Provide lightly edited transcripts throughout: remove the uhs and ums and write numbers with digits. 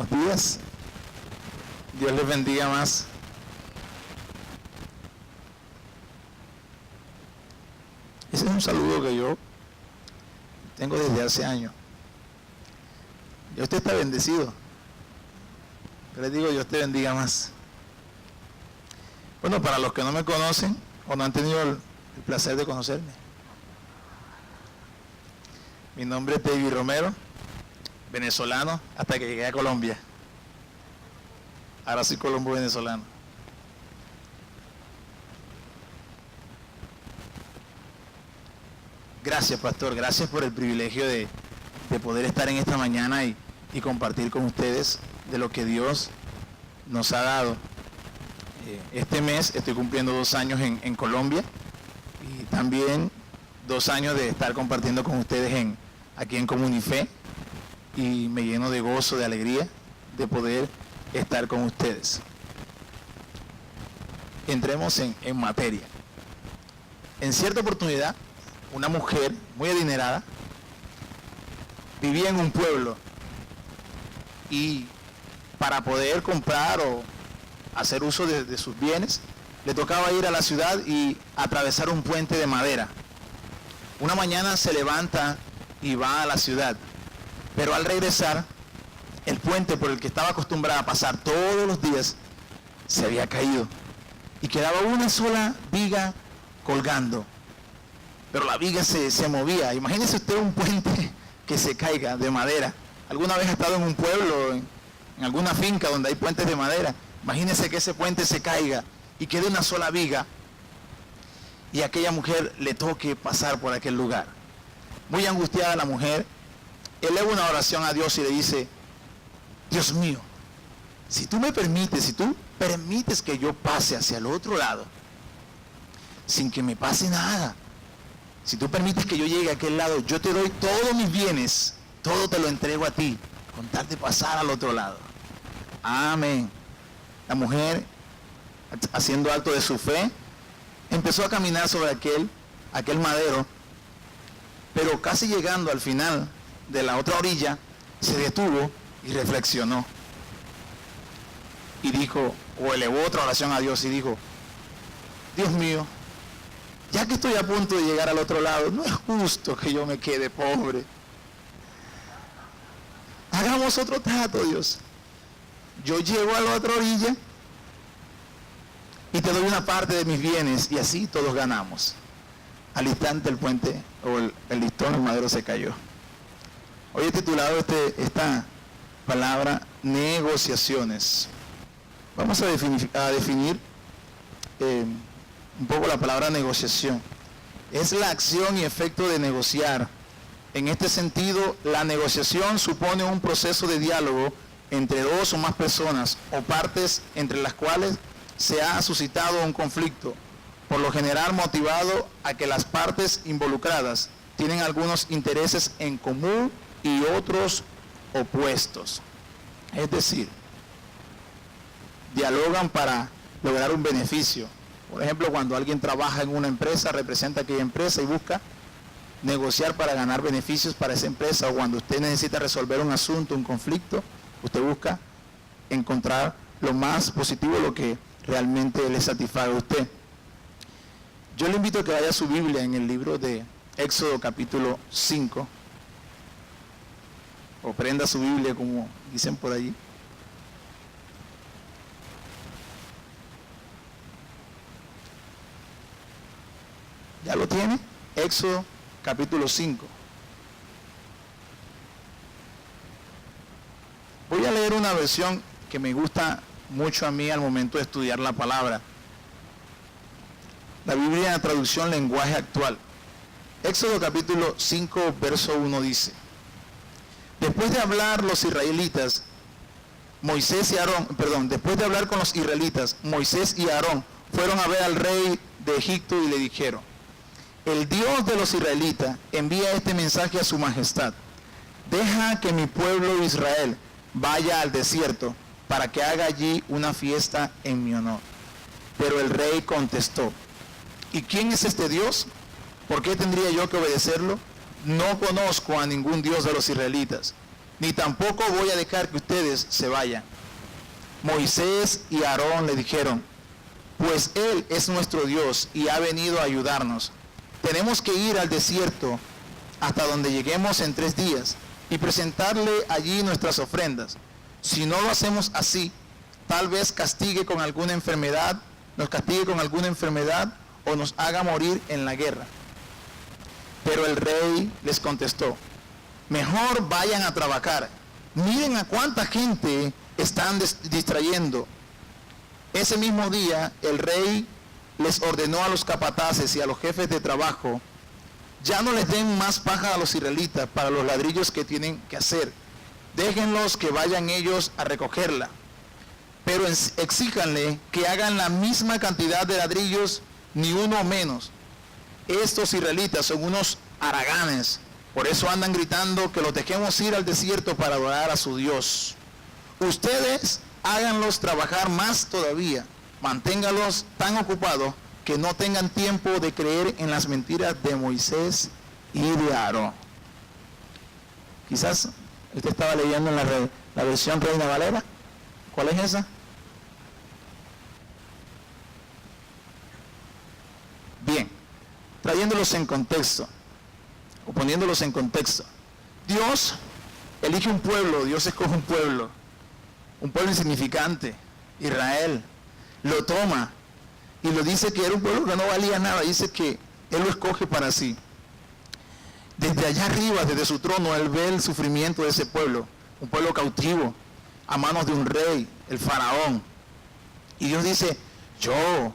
Buenos días. Dios les bendiga más. Ese es un saludo que yo tengo desde hace años. Ya usted está bendecido. Yo les digo, Dios te bendiga más. Bueno, para los que no me conocen o no han tenido el placer de conocerme, mi nombre es David Romero, venezolano, hasta que llegué a Colombia. Ahora soy colombo venezolano. Gracias, pastor, gracias por el privilegio de poder estar en esta mañana y compartir con ustedes de lo que Dios nos ha dado. Este mes estoy cumpliendo 2 años en Colombia y también 2 años de estar compartiendo con ustedes aquí en Comunife, y me lleno de gozo, de alegría de poder estar con ustedes. Entremos en materia. En cierta oportunidad, una mujer muy adinerada vivía en un pueblo, y para poder comprar o hacer uso de sus bienes, le tocaba ir a la ciudad y atravesar un puente de madera. Una mañana se levanta y va a la ciudad, pero al regresar, el puente por el que estaba acostumbrada a pasar todos los días se había caído y quedaba una sola viga colgando, pero la viga se movía. Imagínese usted un puente que se caiga de madera. ¿Alguna vez ha estado en un pueblo, en alguna finca donde hay puentes de madera? Imagínese que ese puente se caiga y quede una sola viga y a aquella mujer le toque pasar por aquel lugar. Muy angustiada la mujer, eleva una oración a Dios y le dice: Dios mío, si tú permites que yo pase hacia el otro lado sin que me pase nada, si tú permites que yo llegue a aquel lado, yo te doy todos mis bienes, todo te lo entrego a ti, con tal de pasar al otro lado. Amén. La mujer, haciendo acto de su fe, empezó a caminar sobre aquel madero, pero casi llegando al final de la otra orilla, se detuvo y reflexionó. Y dijo, o elevó otra oración a Dios y dijo: Dios mío, ya que estoy a punto de llegar al otro lado, no es justo que yo me quede pobre. Hagamos otro trato, Dios. Yo llego a la otra orilla y te doy una parte de mis bienes, y así todos ganamos. Al instante el puente o el listón, el madero, se cayó. Hoy he titulado esta palabra negociaciones. Vamos a definir un poco la palabra negociación. Es la acción y efecto de negociar. En este sentido, la negociación supone un proceso de diálogo entre 2 o más personas o partes entre las cuales se ha suscitado un conflicto, por lo general motivado a que las partes involucradas tienen algunos intereses en común y otros opuestos. Es decir, dialogan para lograr un beneficio. Por ejemplo, cuando alguien trabaja en una empresa, representa aquella empresa y busca negociar para ganar beneficios para esa empresa, o cuando usted necesita resolver un asunto, un conflicto, usted busca encontrar lo más positivo, lo que realmente le satisfaga a usted. Yo le invito a que vaya a su Biblia en el libro de Éxodo capítulo 5, o prenda su Biblia, como dicen por allí. ¿Ya lo tiene? Éxodo capítulo 5. Voy a leer una versión que me gusta mucho a mí al momento de estudiar la palabra. La Biblia en la traducción lenguaje actual. Éxodo capítulo 5, verso 1 dice: Después de hablar los israelitas, después de hablar con los israelitas, Moisés y Aarón fueron a ver al rey de Egipto y le dijeron: El Dios de los israelitas envía este mensaje a su majestad: Deja que mi pueblo Israel vaya al desierto para que haga allí una fiesta en mi honor. Pero el rey contestó: ¿Y quién es este Dios? ¿Por qué tendría yo que obedecerlo? No conozco a ningún Dios de los israelitas. ni tampoco voy a dejar que ustedes se vayan. Moisés y Aarón le dijeron, pues Él es nuestro Dios y ha venido a ayudarnos. Tenemos que ir al desierto hasta donde lleguemos en 3 días y presentarle allí nuestras ofrendas. Si no lo hacemos así, tal vez nos castigue con alguna enfermedad o nos haga morir en la guerra. Pero el rey les contestó, mejor vayan a trabajar. Miren a cuánta gente están distrayendo. Ese mismo día el rey les ordenó a los capataces y a los jefes de trabajo, ya no les den más paja a los israelitas para los ladrillos que tienen que hacer. Déjenlos que vayan ellos a recogerla. Pero exíjanle que hagan la misma cantidad de ladrillos, ni uno menos. Estos israelitas son unos haraganes. Por eso andan gritando que los dejemos ir al desierto para adorar a su Dios. Ustedes háganlos trabajar más todavía. Manténgalos tan ocupados que no tengan tiempo de creer en las mentiras de Moisés y de Aarón. Quizás usted estaba leyendo en la versión Reina Valera. ¿Cuál es esa? Bien, trayéndolos en contexto, o poniéndolos en contexto. Dios elige un pueblo, Dios escoge un pueblo insignificante, Israel, lo toma y lo dice que era un pueblo que no valía nada, dice que Él lo escoge para sí. Desde allá arriba, desde su trono, Él ve el sufrimiento de ese pueblo, un pueblo cautivo, a manos de un rey, el faraón. Y Dios dice, yo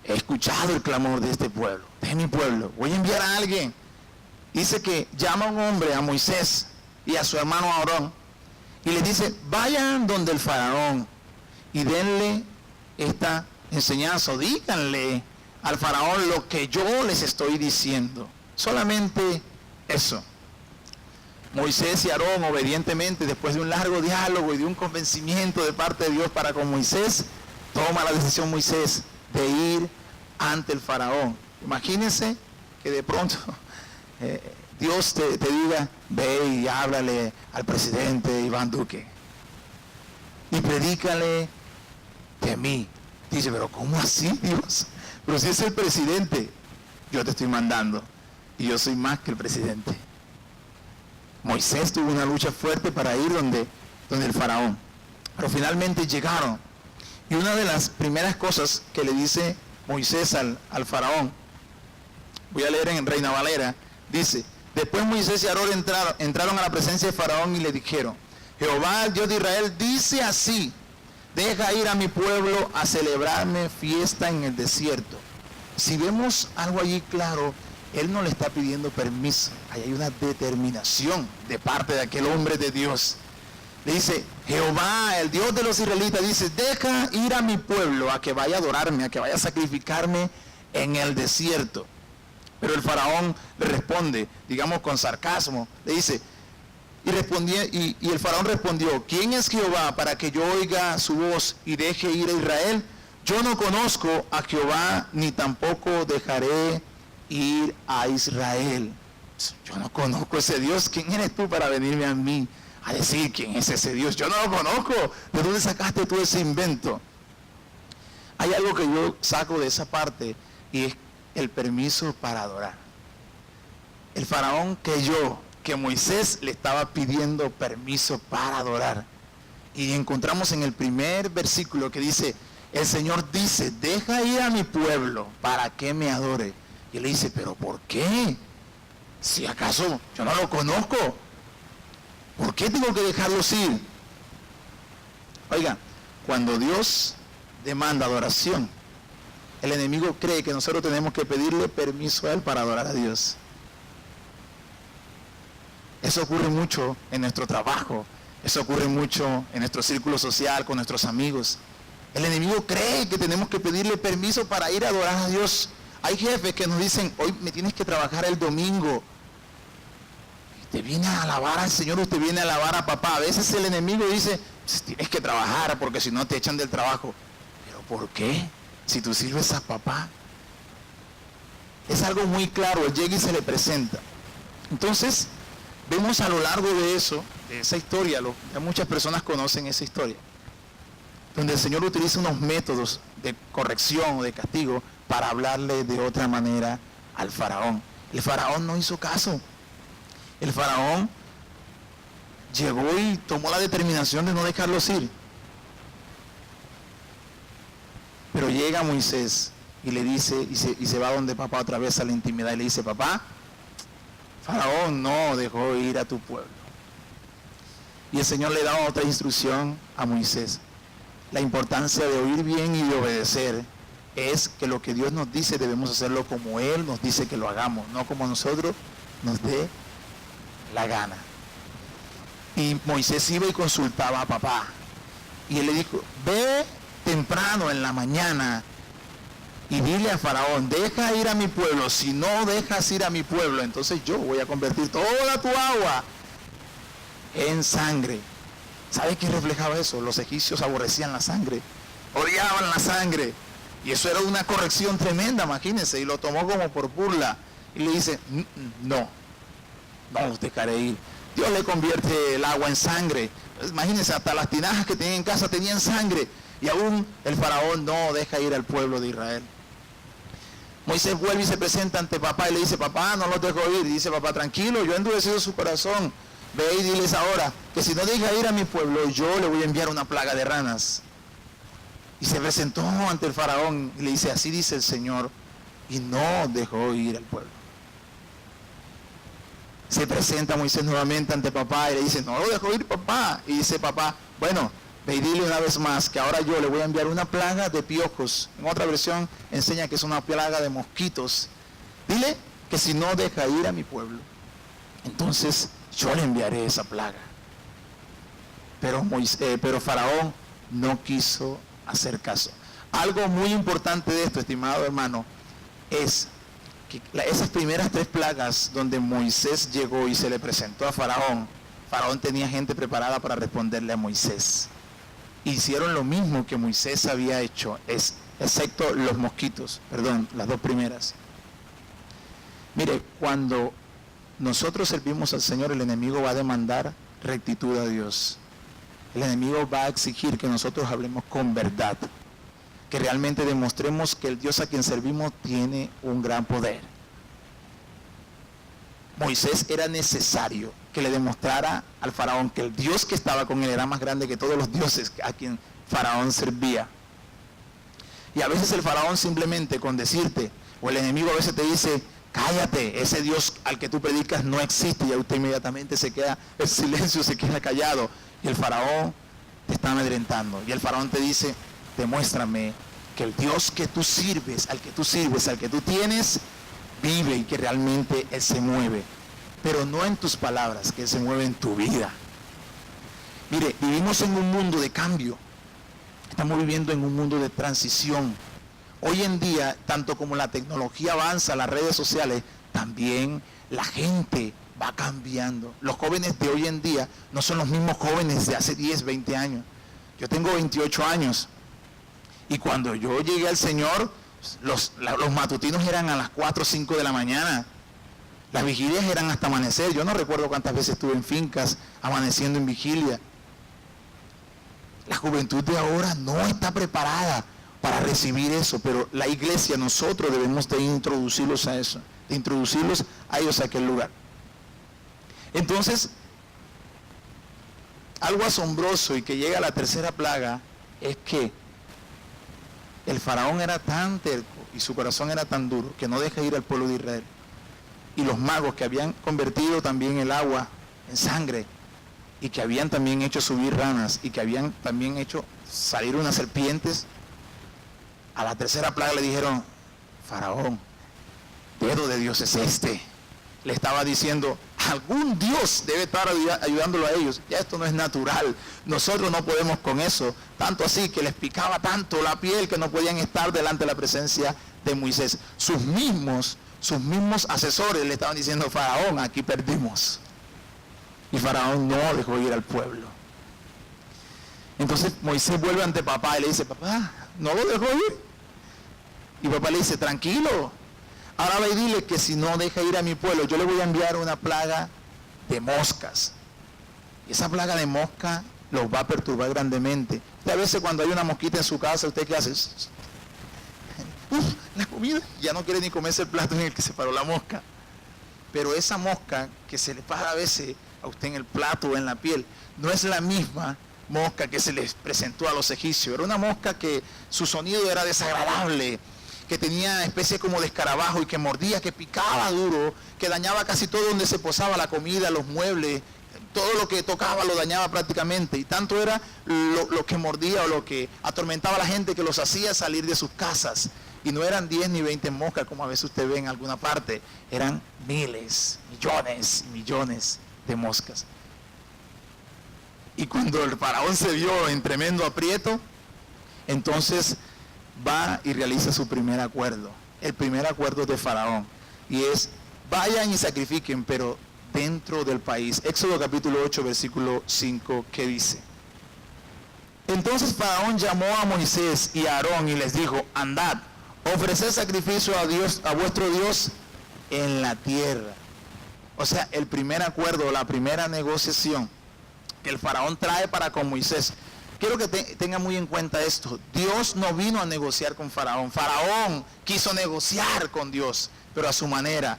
he escuchado el clamor de este pueblo, de mi pueblo, voy a enviar a alguien. Dice que llama a un hombre, a Moisés y a su hermano Aarón, y les dice, vayan donde el faraón y denle esta enseñanza, o díganle al faraón lo que yo les estoy diciendo. Solamente eso. Moisés y Aarón, obedientemente, después de un largo diálogo y de un convencimiento de parte de Dios para con Moisés, toma la decisión Moisés de ir ante el faraón. Imagínense que de pronto Dios te diga, ve y háblale al presidente Iván Duque y predícale de mí. Dice, pero ¿cómo así, Dios? Pero si es el presidente, yo te estoy mandando y yo soy más que el presidente. Moisés tuvo una lucha fuerte para ir donde el faraón, pero finalmente llegaron. Y una de las primeras cosas que le dice Moisés al faraón, voy a leer en Reina Valera, dice, después Moisés y Aarón entraron a la presencia de faraón y le dijeron, Jehová, el Dios de Israel, dice así, deja ir a mi pueblo a celebrarme fiesta en el desierto. Si vemos algo allí claro, Él no le está pidiendo permiso, ahí hay una determinación de parte de aquel hombre de Dios. Le dice, Jehová, el Dios de los israelitas, dice, deja ir a mi pueblo a que vaya a adorarme, a que vaya a sacrificarme en el desierto. Pero el faraón le responde, digamos con sarcasmo, le dice, y el faraón respondió, ¿quién es Jehová para que yo oiga su voz y deje ir a Israel? Yo no conozco a Jehová, ni tampoco dejaré ir a Israel. Yo no conozco a ese Dios. ¿Quién eres tú para venirme a mí a decir quién es ese Dios? Yo no lo conozco. ¿De dónde sacaste tú ese invento? Hay algo que yo saco de esa parte y es el permiso para adorar. El faraón que Moisés le estaba pidiendo permiso para adorar. Y encontramos en el primer versículo que dice, el Señor dice, deja ir a mi pueblo para que me adore. Y él le dice, pero ¿por qué? Si acaso yo no lo conozco, ¿por qué tengo que dejarlos ir? Oiga, cuando Dios demanda adoración, el enemigo cree que nosotros tenemos que pedirle permiso a Él para adorar a Dios. Eso ocurre mucho en nuestro trabajo, eso ocurre mucho en nuestro círculo social, con nuestros amigos. El enemigo cree que tenemos que pedirle permiso para ir a adorar a Dios. Hay jefes que nos dicen, hoy me tienes que trabajar el domingo. Usted viene a alabar al Señor, usted viene a alabar a papá. A veces el enemigo dice, pues tienes que trabajar porque si no te echan del trabajo. ¿Pero por qué? Si tú sirves a papá. Es algo muy claro, él llega y se le presenta. Entonces, vemos a lo largo de eso, de esa historia, muchas personas conocen esa historia, donde el Señor utiliza unos métodos de corrección o de castigo para hablarle de otra manera al faraón. El faraón no hizo caso. El faraón llegó y tomó la determinación de no dejarlos ir. Pero llega Moisés y le dice, y se va donde papá otra vez a la intimidad y le dice, papá, faraón no dejó ir a tu pueblo. Y el Señor le da otra instrucción a Moisés. La importancia de oír bien y de obedecer es que lo que Dios nos dice debemos hacerlo como Él nos dice que lo hagamos, no como nosotros nos dé la gana. Y Moisés iba y consultaba a papá. Y él le dijo, ve temprano en la mañana y dile a Faraón, deja ir a mi pueblo. Si no dejas ir a mi pueblo, entonces yo voy a convertir toda tu agua en sangre. ¿Sabes qué reflejaba eso? Los egipcios aborrecían la sangre, odiaban la sangre. Y eso era una corrección tremenda, imagínense. Y lo tomó como por burla. Y le dice, no os dejaré ir. Dios le convierte el agua en sangre. Imagínense, hasta las tinajas que tenían en casa tenían sangre. Y aún el faraón no deja ir al pueblo de Israel. Moisés vuelve y se presenta ante papá y le dice, papá, no los dejo ir. Y dice, papá, tranquilo, yo he endurecido su corazón. Ve y diles ahora que si no deja ir a mi pueblo, yo le voy a enviar una plaga de ranas. Y se presentó ante el faraón y le dice, así dice el Señor, y no dejó ir al pueblo. Se presenta Moisés nuevamente ante papá y le dice, no lo dejó ir papá. Y dice papá, bueno, ve y dile una vez más que ahora yo le voy a enviar una plaga de piojos. En otra versión enseña que es una plaga de mosquitos. Dile que si no deja ir a mi pueblo, entonces yo le enviaré esa plaga. Pero Faraón no quiso hacer caso. Algo muy importante de esto, estimado hermano, es que esas primeras 3 plagas donde Moisés llegó y se le presentó a Faraón, Faraón tenía gente preparada para responderle a Moisés. Hicieron lo mismo que Moisés había hecho, excepto los mosquitos, las 2 primeras. Mire, cuando nosotros servimos al Señor, el enemigo va a demandar rectitud a Dios. El enemigo va a exigir que nosotros hablemos con verdad, que realmente demostremos que el Dios a quien servimos tiene un gran poder. Moisés era necesario que le demostrara al faraón que el Dios que estaba con él era más grande que todos los dioses a quien faraón servía. Y a veces el faraón simplemente con decirte, o el enemigo a veces te dice, cállate, ese Dios al que tú predicas no existe, y a usted inmediatamente se queda en silencio, se queda callado, y el faraón te está amedrentando, y el faraón te dice, demuéstrame que el Dios que tú sirves, al que tú tienes, vive y que realmente Él se mueve, pero no en tus palabras, que Él se mueve en tu vida. Mire, vivimos en un mundo de cambio, estamos viviendo en un mundo de transición. Hoy en día, tanto como la tecnología avanza, las redes sociales, también la gente va cambiando. Los jóvenes de hoy en día no son los mismos jóvenes de hace 10, 20 años. Yo tengo 28 años y cuando yo llegué al Señor, los matutinos eran a las 4 o 5 de la mañana. Las vigilias eran hasta amanecer. Yo no recuerdo cuántas veces estuve en fincas amaneciendo en vigilia. La juventud de ahora no está preparada para recibir eso, pero la iglesia, nosotros debemos de introducirlos a eso, de introducirlos a ellos a aquel lugar. Entonces, algo asombroso y que llega a la 3ª plaga es que el faraón era tan terco y su corazón era tan duro que no deja ir al pueblo de Israel. Y los magos que habían convertido también el agua en sangre y que habían también hecho subir ranas y que habían también hecho salir unas serpientes, a la 3ª plaga le dijeron, faraón, dedo de Dios es este. Le estaba diciendo, algún Dios debe estar ayudándolo a ellos. Ya esto no es natural. Nosotros no podemos con eso. Tanto así que les picaba tanto la piel que no podían estar delante de la presencia de Moisés. Sus mismos asesores le estaban diciendo, faraón, aquí perdimos. Y faraón no dejó ir al pueblo. Entonces Moisés vuelve ante papá y le dice, papá, ¿no lo dejó ir? Y papá le dice, tranquilo. Ahora ve y dile que si no deja ir a mi pueblo, yo le voy a enviar una plaga de moscas. Y esa plaga de mosca los va a perturbar grandemente. Y a veces cuando hay una mosquita en su casa, ¿usted qué hace? La comida. Ya no quiere ni comerse el plato en el que se paró la mosca. Pero esa mosca que se le para a veces a usted en el plato o en la piel, no es la misma mosca que se les presentó a los egipcios. Era una mosca que su sonido era desagradable, que tenía especie como de escarabajo y que mordía, que picaba duro, que dañaba casi todo donde se posaba la comida, los muebles, todo lo que tocaba lo dañaba prácticamente. Y tanto era lo que mordía o lo que atormentaba a la gente que los hacía salir de sus casas. Y no eran 10 ni 20 moscas como a veces usted ve en alguna parte, eran miles, millones y millones de moscas. Y cuando el faraón se vio en tremendo aprieto, entonces va y realiza su primer acuerdo. El primer acuerdo de faraón. Y es, vayan y sacrifiquen, pero dentro del país. Éxodo capítulo 8, versículo 5, ¿qué dice? Entonces faraón llamó a Moisés y a Aarón y les dijo, andad, ofreced sacrificio a Dios, a vuestro Dios en la tierra. O sea, el primer acuerdo, la primera negociación que el faraón trae para con Moisés. Quiero que tenga muy en cuenta esto. Dios no vino a negociar con Faraón. Faraón quiso negociar con Dios, pero a su manera.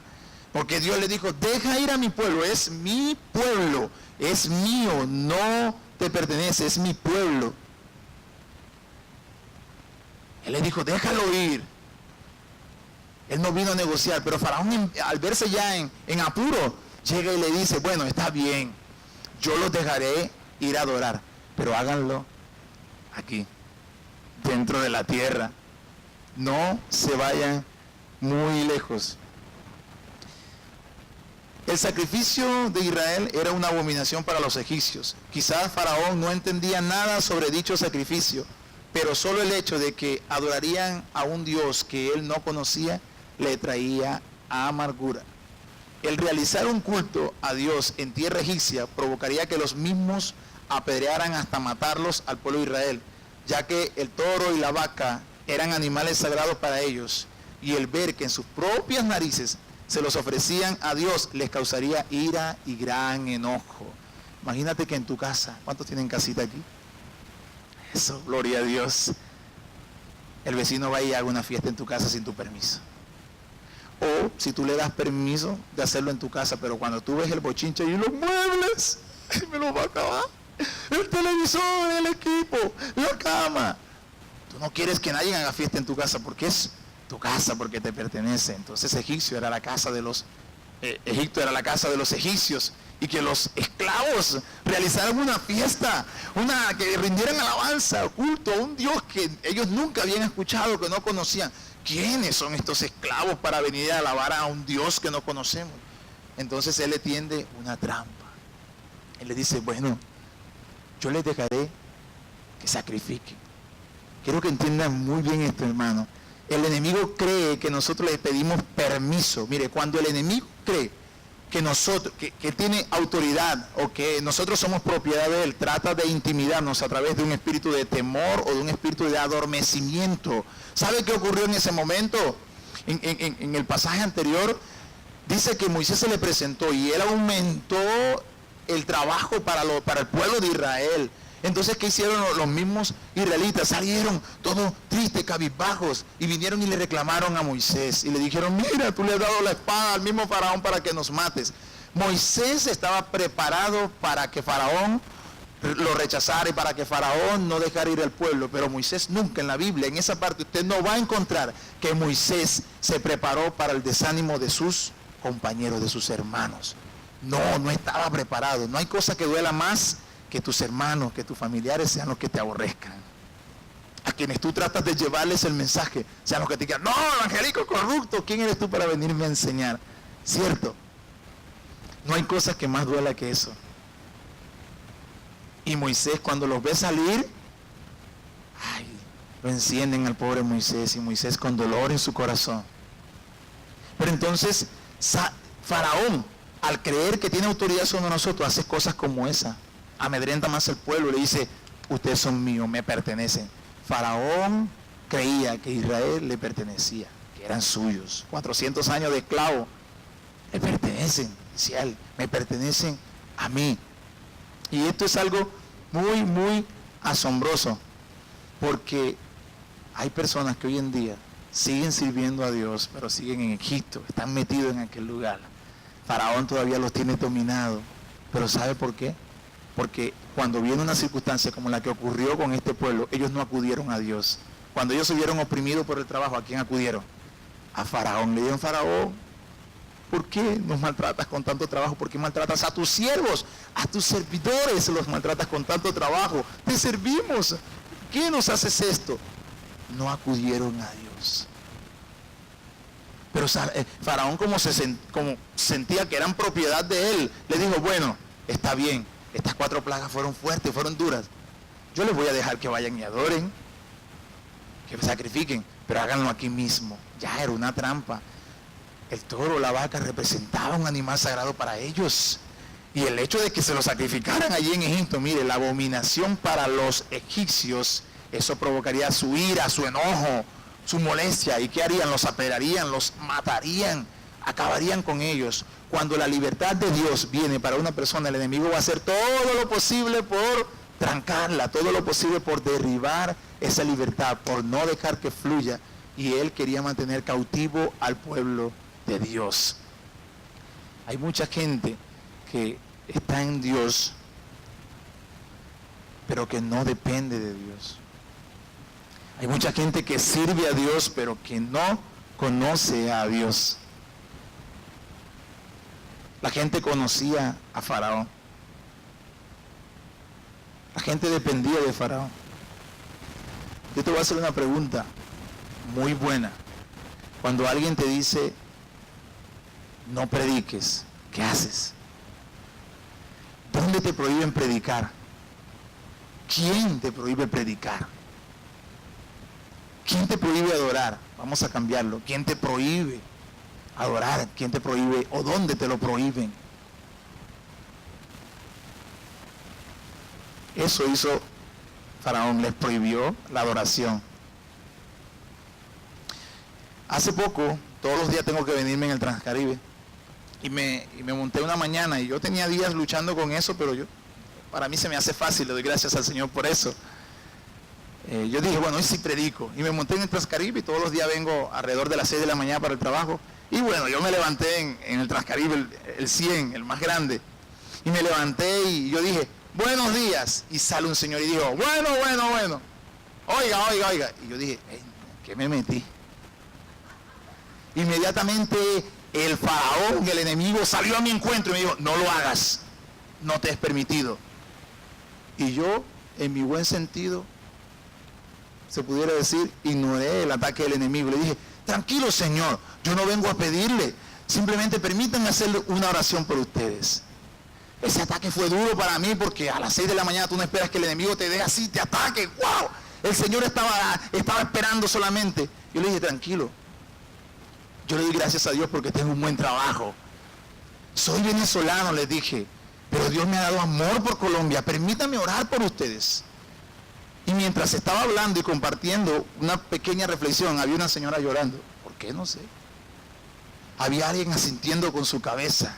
Porque Dios le dijo, deja ir a mi pueblo, es mi pueblo, es mío, no te pertenece, es mi pueblo. Él le dijo, déjalo ir. Él no vino a negociar, pero Faraón al verse ya en apuro, llega y le dice, bueno, está bien, yo los dejaré ir a adorar, pero háganlo aquí, dentro de la tierra. No se vayan muy lejos. El sacrificio de Israel era una abominación para los egipcios. Quizás Faraón no entendía nada sobre dicho sacrificio, pero solo el hecho de que adorarían a un Dios que él no conocía le traía amargura. El realizar un culto a Dios en tierra egipcia provocaría que los mismos apedrearan hasta matarlos al pueblo de Israel, ya que el toro y la vaca eran animales sagrados para ellos, y el ver que en sus propias narices se los ofrecían a Dios les causaría ira y gran enojo. Imagínate que en tu casa, ¿cuántos tienen casita aquí? Eso, gloria a Dios. El vecino va y haga una fiesta en tu casa sin tu permiso. O si tú le das permiso de hacerlo en tu casa, pero cuando tú ves el bochinche y los muebles, me los va a acabar. El televisor, el equipo, la cama. Tú no quieres que nadie haga fiesta en tu casa porque es tu casa, porque te pertenece. Entonces Egipto era la casa de los egipcios, y que los esclavos realizaran una fiesta, que rindieran alabanza, culto a un Dios que ellos nunca habían escuchado, que no conocían. ¿Quiénes son estos esclavos para venir a alabar a un Dios que no conocemos? Entonces él le tiende una trampa. Él le dice, bueno, yo les dejaré que sacrifiquen. Quiero que entiendan muy bien esto, hermano. El enemigo cree que nosotros le pedimos permiso. Mire, cuando el enemigo cree que nosotros, que tiene autoridad o que nosotros somos propiedad de él, trata de intimidarnos a través de un espíritu de temor o de un espíritu de adormecimiento. ¿Sabe qué ocurrió en ese momento? En el pasaje anterior dice que Moisés se le presentó y él aumentó el trabajo para el pueblo de Israel. Entonces, ¿qué hicieron los mismos israelitas? Salieron todos tristes, cabizbajos, y vinieron y le reclamaron a Moisés. Y le dijeron, mira, tú le has dado la espada al mismo faraón para que nos mates. Moisés estaba preparado para que faraón lo rechazara y para que faraón no dejara ir al pueblo. Pero Moisés nunca en la Biblia, en esa parte, usted no va a encontrar que Moisés se preparó para el desánimo de sus compañeros, de sus hermanos. No estaba preparado. No hay cosa que duela más que tus hermanos, que tus familiares sean los que te aborrezcan. A quienes tú tratas de llevarles el mensaje, sean los que te digan, no, evangélico corrupto, ¿quién eres tú para venirme a enseñar? ¿Cierto? No hay cosa que más duela que eso. Y Moisés, cuando los ve salir, lo encienden al pobre Moisés, y Moisés con dolor en su corazón. Pero entonces, Faraón, al creer que tiene autoridad sobre nosotros, hace cosas como esa. Amedrenta más al pueblo, le dice, ustedes son míos, me pertenecen. Faraón creía que Israel le pertenecía, que eran suyos. 400 años de esclavo le pertenecen. esencial, me pertenecen a mí. Y esto es algo muy, muy asombroso, porque hay personas que hoy en día siguen sirviendo a Dios, pero siguen en Egipto, están metidos en aquel lugar. Faraón todavía los tiene dominados, pero ¿sabe por qué? Porque cuando viene una circunstancia como la que ocurrió con este pueblo, ellos no acudieron a Dios. Cuando ellos se vieron oprimidos por el trabajo, ¿a quién acudieron? A Faraón. Le dijeron: Faraón, ¿por qué nos maltratas con tanto trabajo? ¿Por qué maltratas a tus siervos? A tus servidores los maltratas con tanto trabajo. Te servimos. ¿Por qué nos haces esto? No acudieron a Dios. Pero Faraón, como sentía que eran propiedad de él, le dijo: bueno, está bien, estas 4 plagas fueron fuertes, fueron duras. Yo les voy a dejar que vayan y adoren, que sacrifiquen, pero háganlo aquí mismo. Ya era una trampa. El toro, la vaca, representaba un animal sagrado para ellos. Y el hecho de que se lo sacrificaran allí en Egipto, mire, la abominación para los egipcios, eso provocaría su ira, su enojo, su molestia. ¿Y qué harían? Los apedrearían, los matarían, acabarían con ellos. Cuando la libertad de Dios viene para una persona, el enemigo va a hacer todo lo posible por trancarla, todo lo posible por derribar esa libertad, por no dejar que fluya. Y él quería mantener cautivo al pueblo de Dios. Hay mucha gente que está en Dios, pero que no depende de Dios. Hay mucha gente que sirve a Dios, pero que no conoce a Dios. La gente conocía a Faraón. La gente dependía de Faraón. Yo te voy a hacer una pregunta muy buena. Cuando alguien te dice: no prediques, ¿qué haces? ¿Dónde te prohíben predicar? ¿Quién te prohíbe predicar? ¿Quién te prohíbe adorar? Vamos a cambiarlo. ¿Quién te prohíbe adorar? ¿Quién te prohíbe o dónde te lo prohíben? Eso hizo Faraón, les prohibió la adoración. Hace poco, todos los días tengo que venirme en el Transcaribe. Y me monté una mañana, y yo tenía días luchando con eso, pero para mí se me hace fácil, le doy gracias al Señor por eso. Yo dije: bueno, hoy sí predico. Y me monté en el Transcaribe, y todos los días vengo alrededor de las 6 de la mañana para el trabajo. Y bueno, yo me levanté en el Transcaribe, el 100, el más grande. Y me levanté y yo dije: buenos días. Y sale un señor y dijo: bueno. Oiga. Y yo dije: ¿qué me metí? Inmediatamente el faraón, el enemigo, salió a mi encuentro y me dijo: no lo hagas, no te es permitido. Y yo, en mi buen sentido, se pudiera decir, ignoré el ataque del enemigo. Le dije: tranquilo, Señor, yo no vengo a pedirle, simplemente permítanme hacerle una oración por ustedes. Ese ataque fue duro para mí, porque a las 6 de la mañana tú no esperas que el enemigo te dé así, te ataque. ¡Wow! El Señor estaba esperando solamente. Yo le dije: tranquilo, yo le doy gracias a Dios porque tengo un buen trabajo. Soy venezolano, les dije, pero Dios me ha dado amor por Colombia. Permítame orar por ustedes. Y mientras estaba hablando y compartiendo una pequeña reflexión, había una señora llorando. ¿Por qué? No sé. Había alguien asintiendo con su cabeza.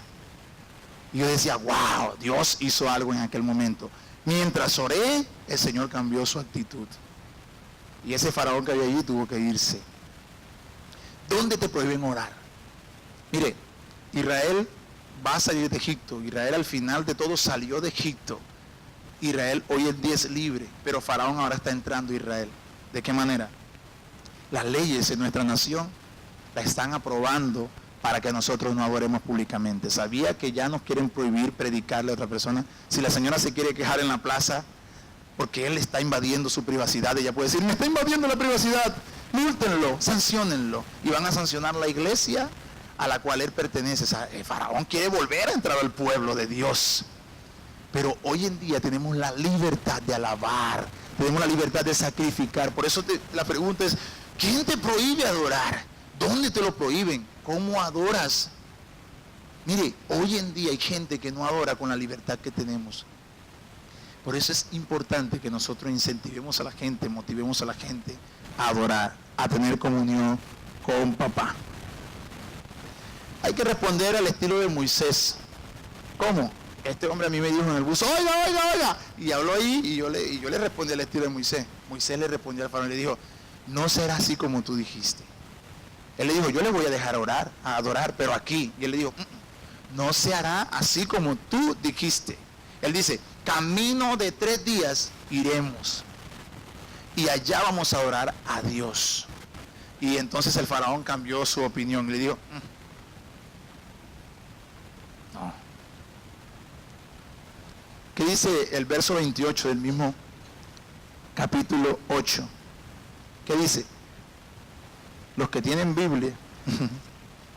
Y yo decía: wow, Dios hizo algo en aquel momento. Mientras oré, el Señor cambió su actitud. Y ese faraón que había allí tuvo que irse. ¿Dónde te prohíben orar? Mire, Israel va a salir de Egipto. Israel al final de todo salió de Egipto. Israel hoy en día es libre, pero Faraón ahora está entrando a Israel. ¿De qué manera? Las leyes en nuestra nación las están aprobando para que nosotros no adoremos públicamente. ¿Sabía que ya nos quieren prohibir predicarle a otra persona? Si la señora se quiere quejar en la plaza porque él está invadiendo su privacidad, ella puede decir: me está invadiendo la privacidad, múltenlo, sanciónenlo. Y van a sancionar la iglesia a la cual él pertenece. O sea, el faraón quiere volver a entrar al pueblo de Dios. Pero hoy en día tenemos la libertad de alabar, tenemos la libertad de sacrificar. Por eso la pregunta es: ¿quién te prohíbe adorar? ¿Dónde te lo prohíben? ¿Cómo adoras? Mire, hoy en día hay gente que no adora con la libertad que tenemos. Por eso es importante que nosotros incentivemos a la gente, motivemos a la gente a adorar, a tener comunión con papá. Hay que responder al estilo de Moisés. ¿Cómo? Este hombre a mí me dijo en el bus, oiga, y habló ahí, y yo le respondí al estilo de Moisés. Moisés le respondió al faraón y le dijo, no será así como tú dijiste. Él le dijo, yo le voy a dejar orar, a adorar, pero aquí. Y él le dijo, no se hará así como tú dijiste. Él dice, camino de 3 días iremos, y allá vamos a orar a Dios. Y entonces el faraón cambió su opinión, le dijo, no. ¿Qué dice el verso 28 del mismo capítulo 8? ¿Qué dice? Los que tienen Biblia.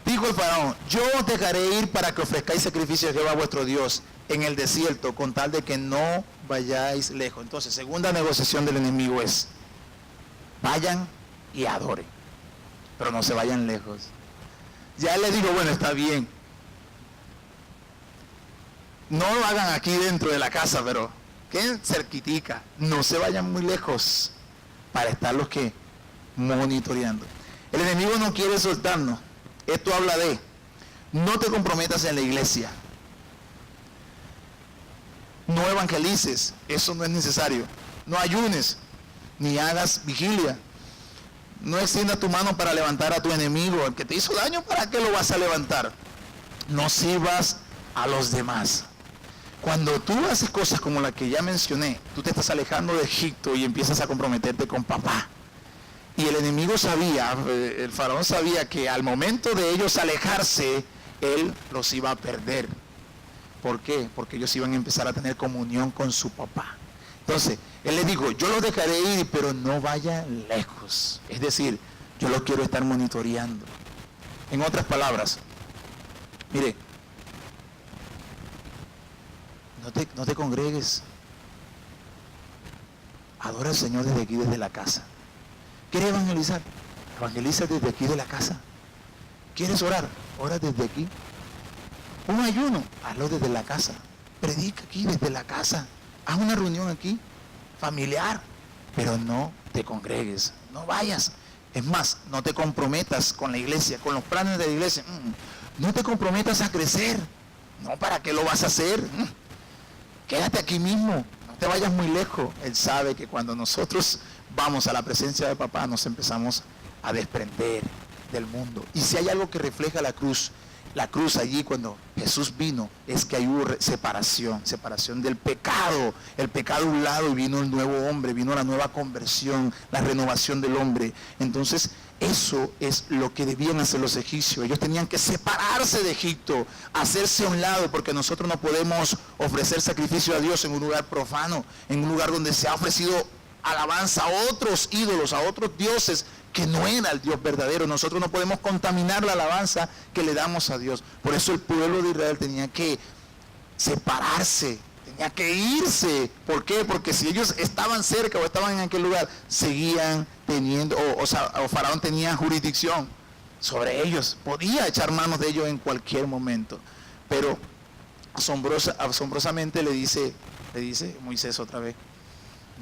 Dijo el faraón, yo os dejaré ir para que ofrezcáis sacrificio a Jehová vuestro Dios en el desierto, con tal de que no vayáis lejos. Entonces, segunda negociación del enemigo es, vayan y adoren, pero no se vayan lejos. Ya él le digo, bueno, está bien, no lo hagan aquí dentro de la casa, pero queden cerquitica, no se vayan muy lejos, para estar los que monitoreando. El enemigo no quiere soltarnos. Esto habla de, no te comprometas en la iglesia, no evangelices, eso no es necesario, no ayunes, ni hagas vigilia, no extiendas tu mano para levantar a tu enemigo, el que te hizo daño, ¿para qué lo vas a levantar? No sirvas a los demás. Cuando tú haces cosas como la que ya mencioné, tú te estás alejando de Egipto y empiezas a comprometerte con papá. Y el enemigo sabía, el faraón sabía que al momento de ellos alejarse, él los iba a perder. ¿Por qué? Porque ellos iban a empezar a tener comunión con su papá. Entonces, él les dijo, yo los dejaré ir, pero no vayan lejos. Es decir, yo los quiero estar monitoreando. En otras palabras, mire, no te congregues. Adora al Señor desde aquí, desde la casa. ¿Quieres evangelizar? Evangeliza desde aquí de la casa. ¿Quieres orar? Ora desde aquí. Un ayuno, hazlo desde la casa. Predica aquí desde la casa. Haz una reunión aquí, familiar, pero no te congregues, no vayas. Es más, no te comprometas con la iglesia, con los planes de la iglesia. No te comprometas a crecer. No, ¿para qué lo vas a hacer? Quédate aquí mismo, no te vayas muy lejos. Él sabe que cuando nosotros vamos a la presencia de papá, nos empezamos a desprender del mundo. Y si hay algo que refleja la cruz allí cuando Jesús vino, es que hay una separación del pecado, el pecado a un lado, y vino el nuevo hombre, vino la nueva conversión, la renovación del hombre. Entonces, eso es lo que debían hacer los egipcios. Ellos tenían que separarse de Egipto, hacerse a un lado, porque nosotros no podemos ofrecer sacrificio a Dios en un lugar profano, en un lugar donde se ha ofrecido alabanza a otros ídolos, a otros dioses, que no era el Dios verdadero. Nosotros no podemos contaminar la alabanza que le damos a Dios. Por eso el pueblo de Israel tenía que separarse, tenía que irse. ¿Por qué? Porque si ellos estaban cerca o estaban en aquel lugar, seguían teniendo, o Faraón tenía jurisdicción sobre ellos, podía echar manos de ellos en cualquier momento. Pero asombrosamente le dice Moisés otra vez,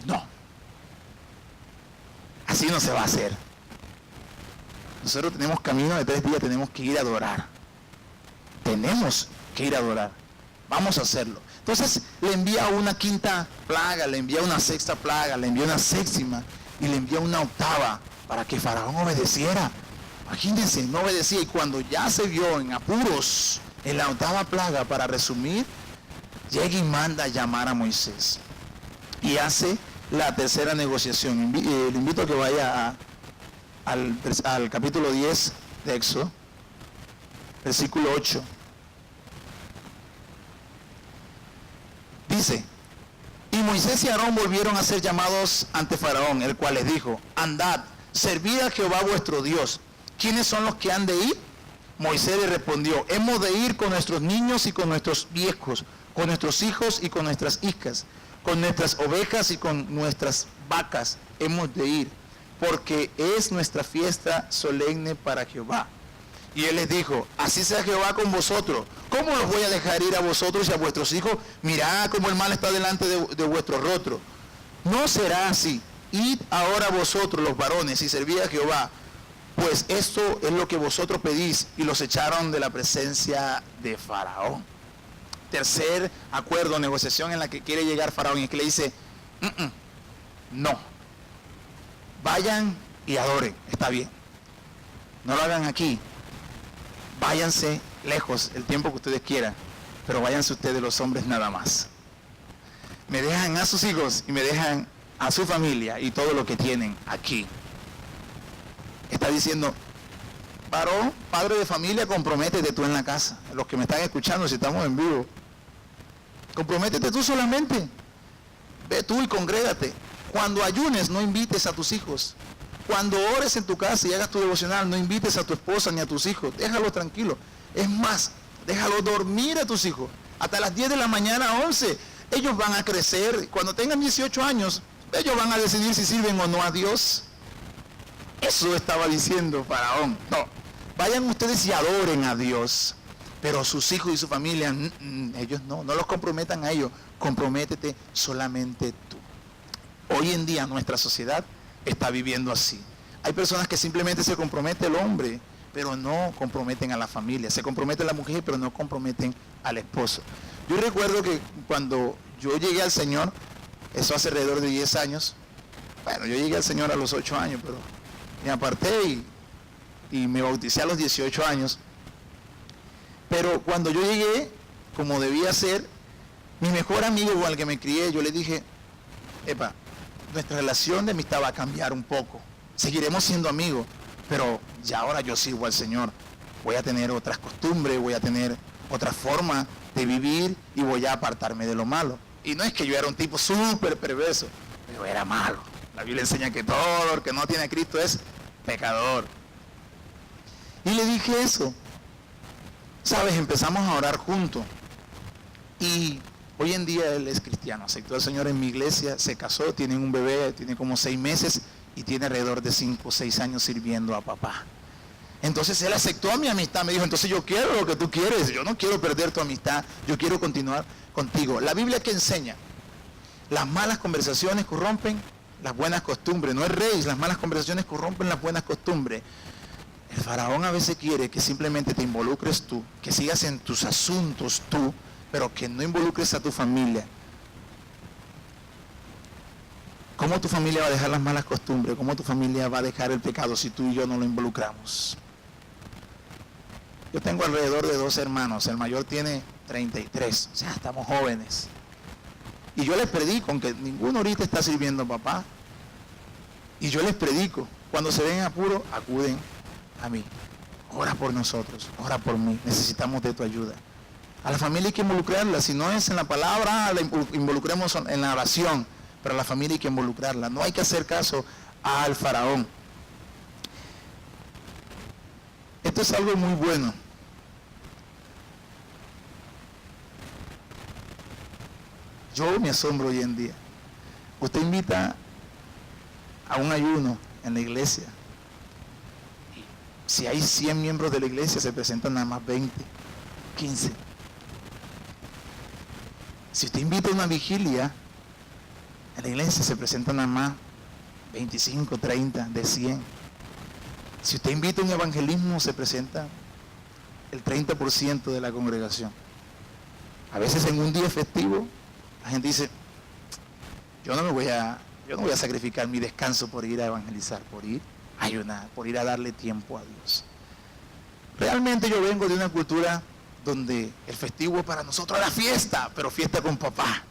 no, así no se va a hacer. Nosotros tenemos camino de 3 días, tenemos que ir a adorar. Tenemos que ir a adorar. Vamos a hacerlo. Entonces le envía una 5ª plaga, le envía una 6ª plaga, le envía una 7ª y le envía una 8ª para que Faraón obedeciera. Imagínense, no obedecía, y cuando ya se vio en apuros en la 8ª plaga, para resumir, llega y manda a llamar a Moisés y hace la 3ª negociación. Le invito a que vaya al capítulo 10 de Éxodo, versículo 8. Dice, y Moisés y Aarón volvieron a ser llamados ante Faraón, el cual les dijo, andad, servid a Jehová vuestro Dios. ¿Quiénes son los que han de ir? Moisés le respondió, hemos de ir con nuestros niños y con nuestros viejos, con nuestros hijos y con nuestras hijas, con nuestras ovejas y con nuestras vacas hemos de ir, porque es nuestra fiesta solemne para Jehová. Y él les dijo, así sea Jehová con vosotros. ¿Cómo los voy a dejar ir a vosotros y a vuestros hijos? Mirad cómo el mal está delante de vuestro rostro. No será así. Id ahora vosotros los varones y servid a Jehová, pues esto es lo que vosotros pedís. Y los echaron de la presencia de Faraón. tercer acuerdo, negociación en la que quiere llegar Faraón, es que le dice, no, vayan y adoren, está bien, no lo hagan aquí, váyanse lejos el tiempo que ustedes quieran, pero váyanse ustedes los hombres nada más. Me dejan a sus hijos y me dejan a su familia y todo lo que tienen aquí. Está diciendo, varón, padre de familia, comprométete tú en la casa. Los que me están escuchando, si estamos en vivo, comprométete tú solamente. Ve tú y congrégate. Cuando ayunes, no invites a tus hijos. Cuando ores en tu casa y hagas tu devocional, no invites a tu esposa ni a tus hijos. Déjalo tranquilo. Es más, déjalo dormir a tus hijos. Hasta las 10 de la mañana, 11. Ellos van a crecer. Cuando tengan 18 años, ellos van a decidir si sirven o no a Dios. Eso estaba diciendo Faraón. No, vayan ustedes y adoren a Dios. Pero sus hijos y su familia, ellos no los comprometan a ellos. Comprométete solamente tú. Hoy en día nuestra sociedad está viviendo así. Hay personas que simplemente se compromete el hombre, pero no comprometen a la familia. Se compromete la mujer, pero no comprometen al esposo. Yo recuerdo que cuando yo llegué al Señor, eso hace alrededor de 10 años, bueno, yo llegué al Señor a los 8 años, pero me aparté y me bauticé a los 18 años. Pero cuando yo llegué, como debía ser, mi mejor amigo con el que me crié, yo le dije, epa, nuestra relación de amistad va a cambiar un poco. Seguiremos siendo amigos, pero ya ahora yo sirvo al Señor. Voy a tener otras costumbres, voy a tener otra forma de vivir y voy a apartarme de lo malo. Y no es que yo era un tipo súper perverso, pero era malo. La Biblia enseña que todo el que no tiene a Cristo es pecador. Y le dije eso. Sabes, empezamos a orar juntos. Y hoy en día él es cristiano, aceptó al Señor en mi iglesia, se casó, tienen un bebé, tiene como 6 meses y tiene alrededor de 5 o 6 años sirviendo a papá. Entonces él aceptó mi amistad, me dijo, entonces yo quiero lo que tú quieres, yo no quiero perder tu amistad, yo quiero continuar contigo. La Biblia que enseña, las malas conversaciones corrompen las buenas costumbres, no es rey, las malas conversaciones corrompen las buenas costumbres. El faraón a veces quiere que simplemente te involucres tú, que sigas en tus asuntos tú, pero que no involucres a tu familia. ¿Cómo tu familia va a dejar las malas costumbres? ¿Cómo tu familia va a dejar el pecado si tú y yo no lo involucramos? Yo tengo alrededor de 2 hermanos, el mayor tiene 33, o sea, estamos jóvenes. Y yo les predico, aunque ninguno ahorita está sirviendo a papá, y yo les predico, cuando se ven en apuro, acuden a mí. Ora por nosotros, ora por mí, necesitamos de tu ayuda. A la familia hay que involucrarla, si no es en la palabra, la involucremos en la oración, pero a la familia hay que involucrarla, no hay que hacer caso al faraón. Esto es algo muy bueno. Yo me asombro hoy en día. Usted invita a un ayuno en la iglesia. Si hay 100 miembros de la iglesia, se presentan nada más 20, 15. Si usted invita a una vigilia, en la iglesia se presentan nada más 25, 30 de 100. Si usted invita a un evangelismo, se presenta el 30% de la congregación. A veces en un día festivo, la gente dice, yo no voy a sacrificar mi descanso por ir a evangelizar, por ir a ayunar, por ir a darle tiempo a Dios. Realmente yo vengo de una cultura donde el festivo para nosotros era fiesta, pero fiesta con papá.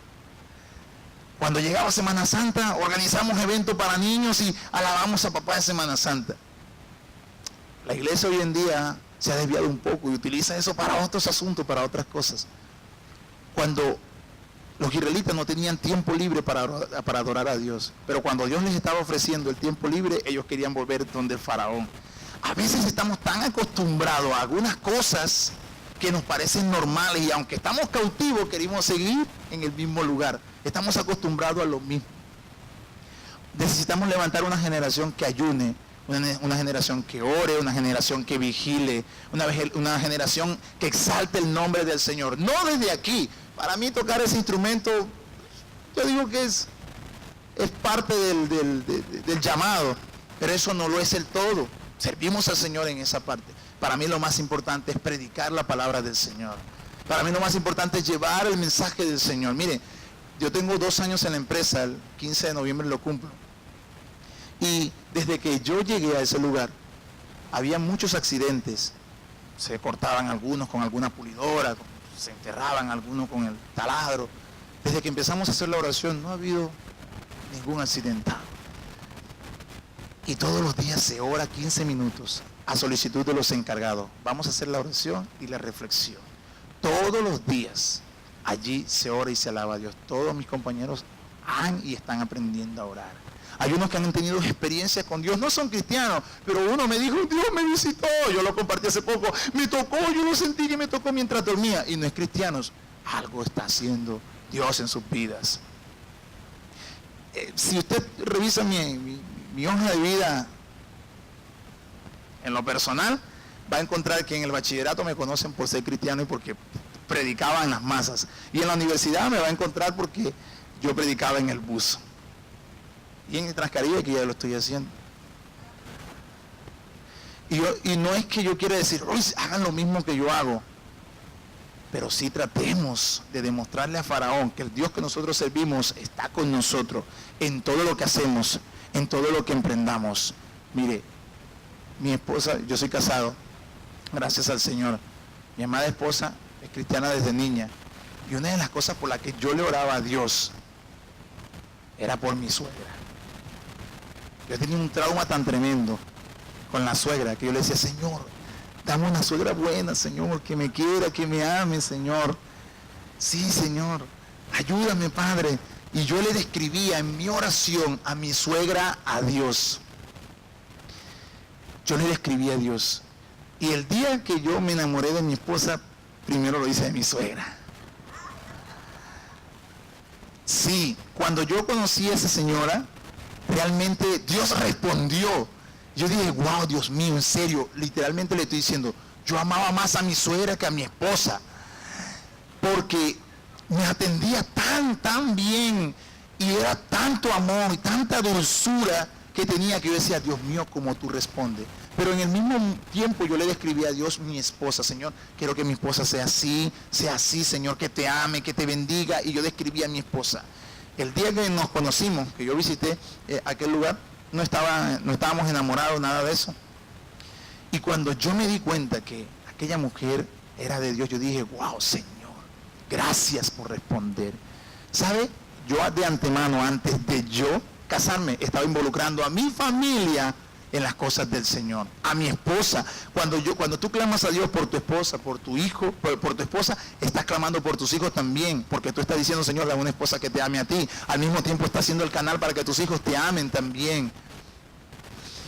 Cuando llegaba Semana Santa, organizamos eventos para niños y alabamos a papá en Semana Santa. La iglesia hoy en día se ha desviado un poco y utiliza eso para otros asuntos, para otras cosas. Cuando los israelitas no tenían tiempo libre para adorar a Dios, pero cuando Dios les estaba ofreciendo el tiempo libre, ellos querían volver donde el faraón. A veces estamos tan acostumbrados a algunas cosas que nos parecen normales y aunque estamos cautivos, queremos seguir en el mismo lugar. Estamos acostumbrados a lo mismo. Necesitamos levantar una generación que ayune, una generación que ore, una generación que vigile, una generación que exalte el nombre del Señor. No desde aquí. Para mí tocar ese instrumento, yo digo que es parte del llamado, pero eso no lo es el todo. Servimos al Señor en esa parte. Para mí lo más importante es predicar la palabra del Señor. Para mí lo más importante es llevar el mensaje del Señor. Mire, yo tengo 2 años en la empresa, el 15 de noviembre lo cumplo. Y desde que yo llegué a ese lugar, había muchos accidentes. Se cortaban algunos con alguna pulidora, se enterraban algunos con el taladro. Desde que empezamos a hacer la oración no ha habido ningún accidentado. Y todos los días se ora 15 minutos a solicitud de los encargados. Vamos a hacer la oración y la reflexión. Todos los días allí se ora y se alaba a Dios. Todos mis compañeros han y están aprendiendo a orar. Hay unos que han tenido experiencias con Dios, no son cristianos, pero uno me dijo, Dios me visitó, yo lo compartí hace poco, me tocó, yo lo sentí que me tocó mientras dormía, y no es cristiano, algo está haciendo Dios en sus vidas. Si usted revisa mi hoja de vida en lo personal, va a encontrar que en el bachillerato me conocen por ser cristiano y porque predicaba en las masas, y en la universidad me va a encontrar porque yo predicaba en el bus. Y en el Transcaribe, que ya lo estoy haciendo. Y no es que yo quiera decir, hagan lo mismo que yo hago. Pero sí tratemos de demostrarle a Faraón que el Dios que nosotros servimos está con nosotros en todo lo que hacemos, en todo lo que emprendamos. Mire, mi esposa, yo soy casado, gracias al Señor. Mi amada esposa es cristiana desde niña. Y una de las cosas por las que yo le oraba a Dios era por mi suegra. Yo tenía un trauma tan tremendo con la suegra que yo le decía, Señor, dame una suegra buena, Señor, que me quiera, que me ame, Señor. Sí, Señor, ayúdame, Padre. Y yo le describía en mi oración a mi suegra a Dios. Yo le describía a Dios. Y el día que yo me enamoré de mi esposa, primero lo hice de mi suegra. Sí, cuando yo conocí a esa señora, realmente Dios respondió. Yo dije, wow, Dios mío, en serio, literalmente le estoy diciendo, yo amaba más a mi suegra que a mi esposa, porque me atendía tan bien, y era tanto amor y tanta dulzura que tenía, que yo decía, Dios mío, cómo tú respondes. Pero en el mismo tiempo yo le describí a Dios mi esposa, Señor, quiero que mi esposa sea así, Señor, que te ame, que te bendiga, y yo describí a mi esposa. El día que nos conocimos, que yo visité aquel lugar, no estábamos enamorados, nada de eso. Y cuando yo me di cuenta que aquella mujer era de Dios, yo dije, wow, Señor, gracias por responder. ¿Sabe? Yo de antemano, antes de yo casarme, estaba involucrando a mi familia en las cosas del Señor, a mi esposa. Cuando tú clamas a Dios por tu esposa, por tu hijo, por tu esposa, estás clamando por tus hijos también, porque tú estás diciendo, Señor, dame una esposa que te ame a ti. Al mismo tiempo estás haciendo el canal para que tus hijos te amen también.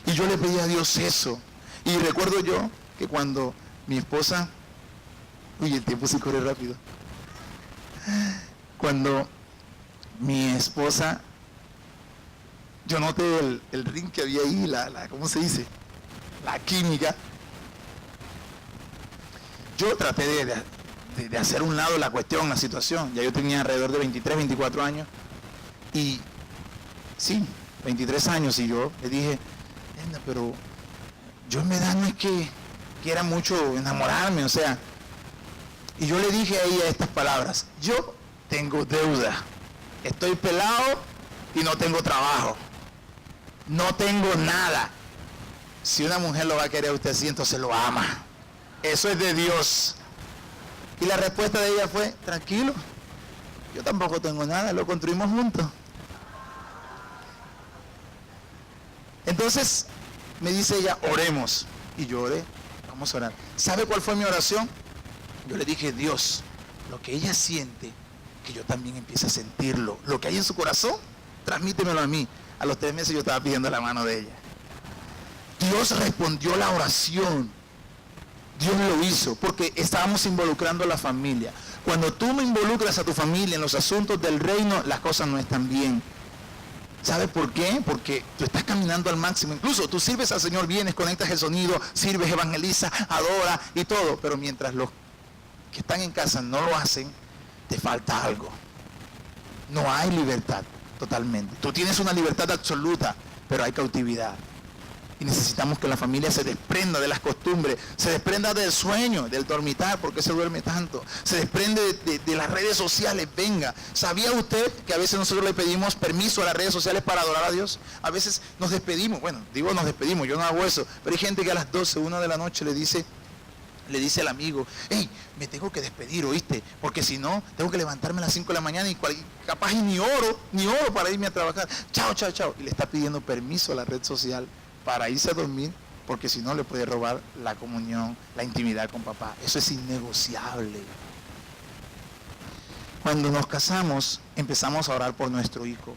Y yo le pedí a Dios eso. Y recuerdo yo que cuando mi esposa, el tiempo sí corre rápido. Cuando mi esposa, yo noté el ring que había ahí, ¿cómo se dice? La química. Yo traté de hacer un lado la cuestión, la situación. Ya yo tenía alrededor de 23, 24 años. Y sí, 23 años. Y yo le dije, pero yo en verdad no es que quiera mucho enamorarme, o sea. Y yo le dije a ella estas palabras, yo tengo deuda. Estoy pelado y no tengo trabajo. No tengo nada. Si una mujer lo va a querer a usted así, entonces lo ama. Eso es de Dios. Y la respuesta de ella fue, tranquilo, yo tampoco tengo nada, lo construimos juntos. Entonces me dice ella, oremos. Y yo oré, vamos a orar. ¿Sabe cuál fue mi oración? Yo le dije, Dios, lo que ella siente, que yo también empiece a sentirlo. Lo que hay en su corazón, transmítemelo a mí. A los 3 meses yo estaba pidiendo la mano de ella. Dios respondió la oración. Dios lo hizo, porque estábamos involucrando a la familia. Cuando tú me involucras a tu familia en los asuntos del reino, las cosas no están bien. ¿Sabes por qué? Porque tú estás caminando al máximo. Incluso tú sirves al Señor, vienes, conectas el sonido, sirves, evangelizas, adora y todo. Pero mientras los que están en casa no lo hacen, te falta algo. No hay libertad totalmente. Tú tienes una libertad absoluta, pero hay cautividad. Y necesitamos que la familia se desprenda de las costumbres, se desprenda del sueño, del dormitar, porque se duerme tanto, se desprende de las redes sociales. Venga, ¿sabía usted que a veces nosotros le pedimos permiso a las redes sociales para adorar a Dios? A veces nos despedimos, bueno, digo nos despedimos, yo no hago eso, pero hay gente que a las 12, 1 de la noche le dice al amigo, hey, me tengo que despedir, ¿oíste? Porque si no, tengo que levantarme a las 5 de la mañana y capaz y ni oro para irme a trabajar. Chao, chao, chao. Y le está pidiendo permiso a la red social para irse a dormir, porque si no le puede robar la comunión, la intimidad con papá. Eso es innegociable. Cuando nos casamos, empezamos a orar por nuestro hijo.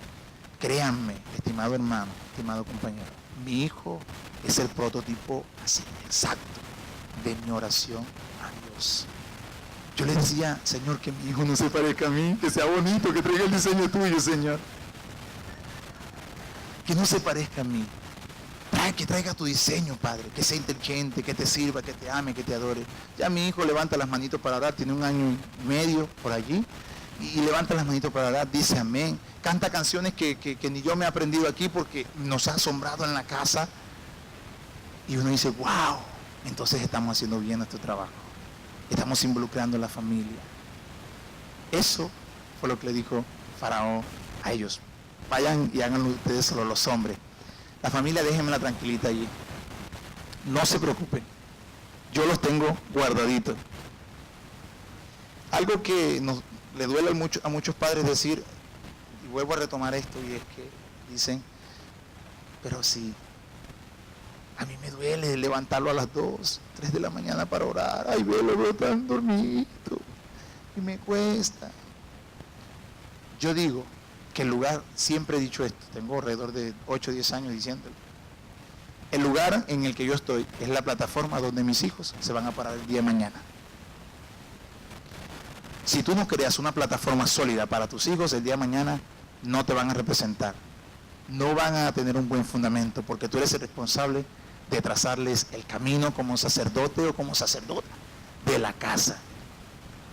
Créanme, estimado hermano, estimado compañero, mi hijo es el prototipo así, exacto, de mi oración a Dios. Yo le decía, Señor, que mi hijo no se parezca a mí, que sea bonito, que traiga el diseño tuyo, Señor. Que no se parezca a mí. Que traiga tu diseño, Padre, que sea inteligente, que te sirva, que te ame, que te adore. Ya mi hijo levanta las manitos para orar, tiene 1 año y medio por allí, y levanta las manitos para orar, dice amén. Canta canciones que ni yo me he aprendido aquí porque nos ha asombrado en la casa. Y uno dice, wow, entonces estamos haciendo bien nuestro trabajo. Estamos involucrando a la familia. Eso fue lo que le dijo Faraón a ellos. Vayan y háganlo ustedes solo, los hombres. La familia, déjenmela tranquilita allí. No se preocupen. Yo los tengo guardaditos. Algo que le duele a muchos padres decir, y vuelvo a retomar esto, y es que dicen, pero sí, a mí me duele levantarlo a las 2, 3 de la mañana para orar. Ay, lo veo tan dormido. Y me cuesta. Yo digo que el lugar, siempre he dicho esto, tengo alrededor de 8 o 10 años diciéndolo. El lugar en el que yo estoy es la plataforma donde mis hijos se van a parar el día de mañana. Si tú no creas una plataforma sólida para tus hijos, el día de mañana no te van a representar. No van a tener un buen fundamento, porque tú eres el responsable de trazarles el camino como sacerdote o como sacerdota de la casa.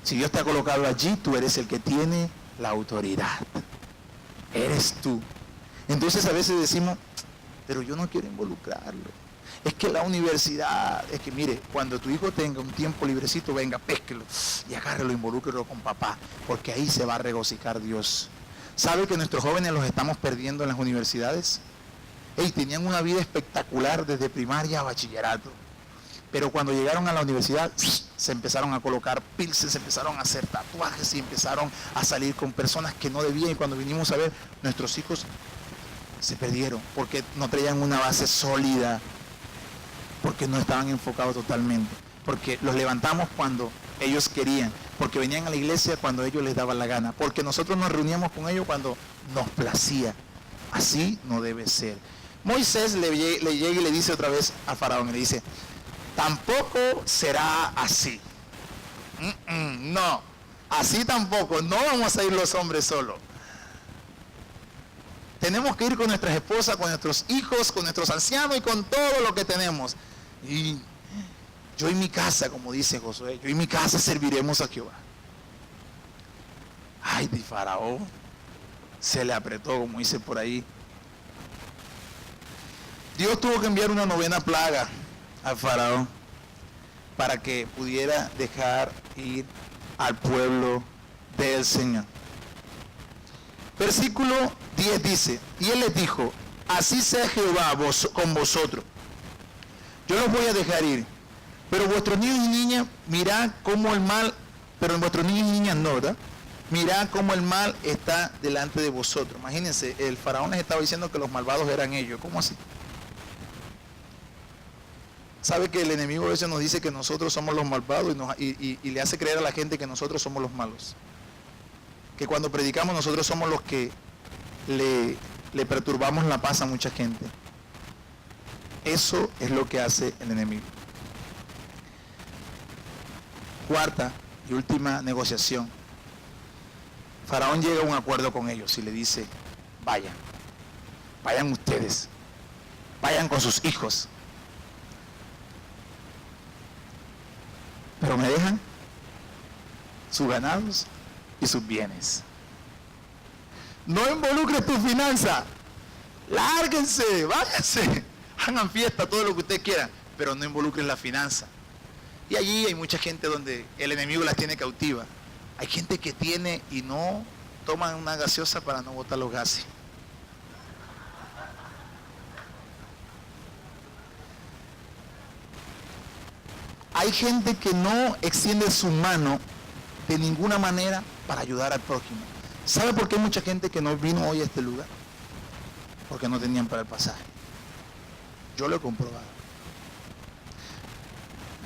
Si Dios te ha colocado allí, tú eres el que tiene la autoridad. Eres tú. Entonces a veces decimos, pero yo no quiero involucrarlo. Es que la universidad, es que mire, cuando tu hijo tenga un tiempo librecito, venga, pésquelo y agárrelo, involúcrelo con papá, porque ahí se va a regocijar Dios. ¿Sabe que nuestros jóvenes los estamos perdiendo en las universidades? Tenían una vida espectacular desde primaria a bachillerato, pero cuando llegaron a la universidad se empezaron a colocar pilsen, se empezaron a hacer tatuajes y empezaron a salir con personas que no debían, y cuando vinimos a ver, nuestros hijos se perdieron porque no traían una base sólida, porque no estaban enfocados totalmente, porque los levantamos cuando ellos querían, porque venían a la iglesia cuando ellos les daban la gana, porque nosotros nos reuníamos con ellos cuando nos placía. Así no debe ser. Moisés le llega y le dice otra vez a Faraón, le dice, tampoco será así. No, así tampoco, no vamos a ir los hombres solos. Tenemos que ir con nuestras esposas, con nuestros hijos, con nuestros ancianos y con todo lo que tenemos. Y yo en mi casa, como dice Josué, yo en mi casa serviremos a Jehová. Ay, de Faraón se le apretó, como dice por ahí. Dios tuvo que enviar una 9ª plaga al Faraón para que pudiera dejar ir al pueblo del Señor. Versículo 10 dice, y él les dijo, así sea Jehová con vosotros, yo los voy a dejar ir, pero vuestros niños y niñas, mirad cómo el mal, pero en vuestros niños y niñas no, ¿verdad? Mirad cómo el mal está delante de vosotros. Imagínense, el Faraón les estaba diciendo que los malvados eran ellos. ¿Cómo así? ¿Sabe que el enemigo a veces nos dice que nosotros somos los malvados y le hace creer a la gente que nosotros somos los malos? Que cuando predicamos nosotros somos los que le perturbamos la paz a mucha gente. Eso es lo que hace el enemigo. 4ª y última negociación. Faraón llega a un acuerdo con ellos y le dice, vayan ustedes, vayan con sus hijos, pero me dejan sus ganados y sus bienes. No involucres tu finanza, lárguense, váyanse, hagan fiesta, todo lo que ustedes quieran, pero no involucren la finanza. Y allí hay mucha gente donde el enemigo las tiene cautiva. Hay gente que tiene y no toman una gaseosa para no botar los gases. Hay gente que no extiende su mano de ninguna manera para ayudar al prójimo. ¿Sabe por qué hay mucha gente que no vino hoy a este lugar? Porque no tenían para el pasaje. Yo lo he comprobado.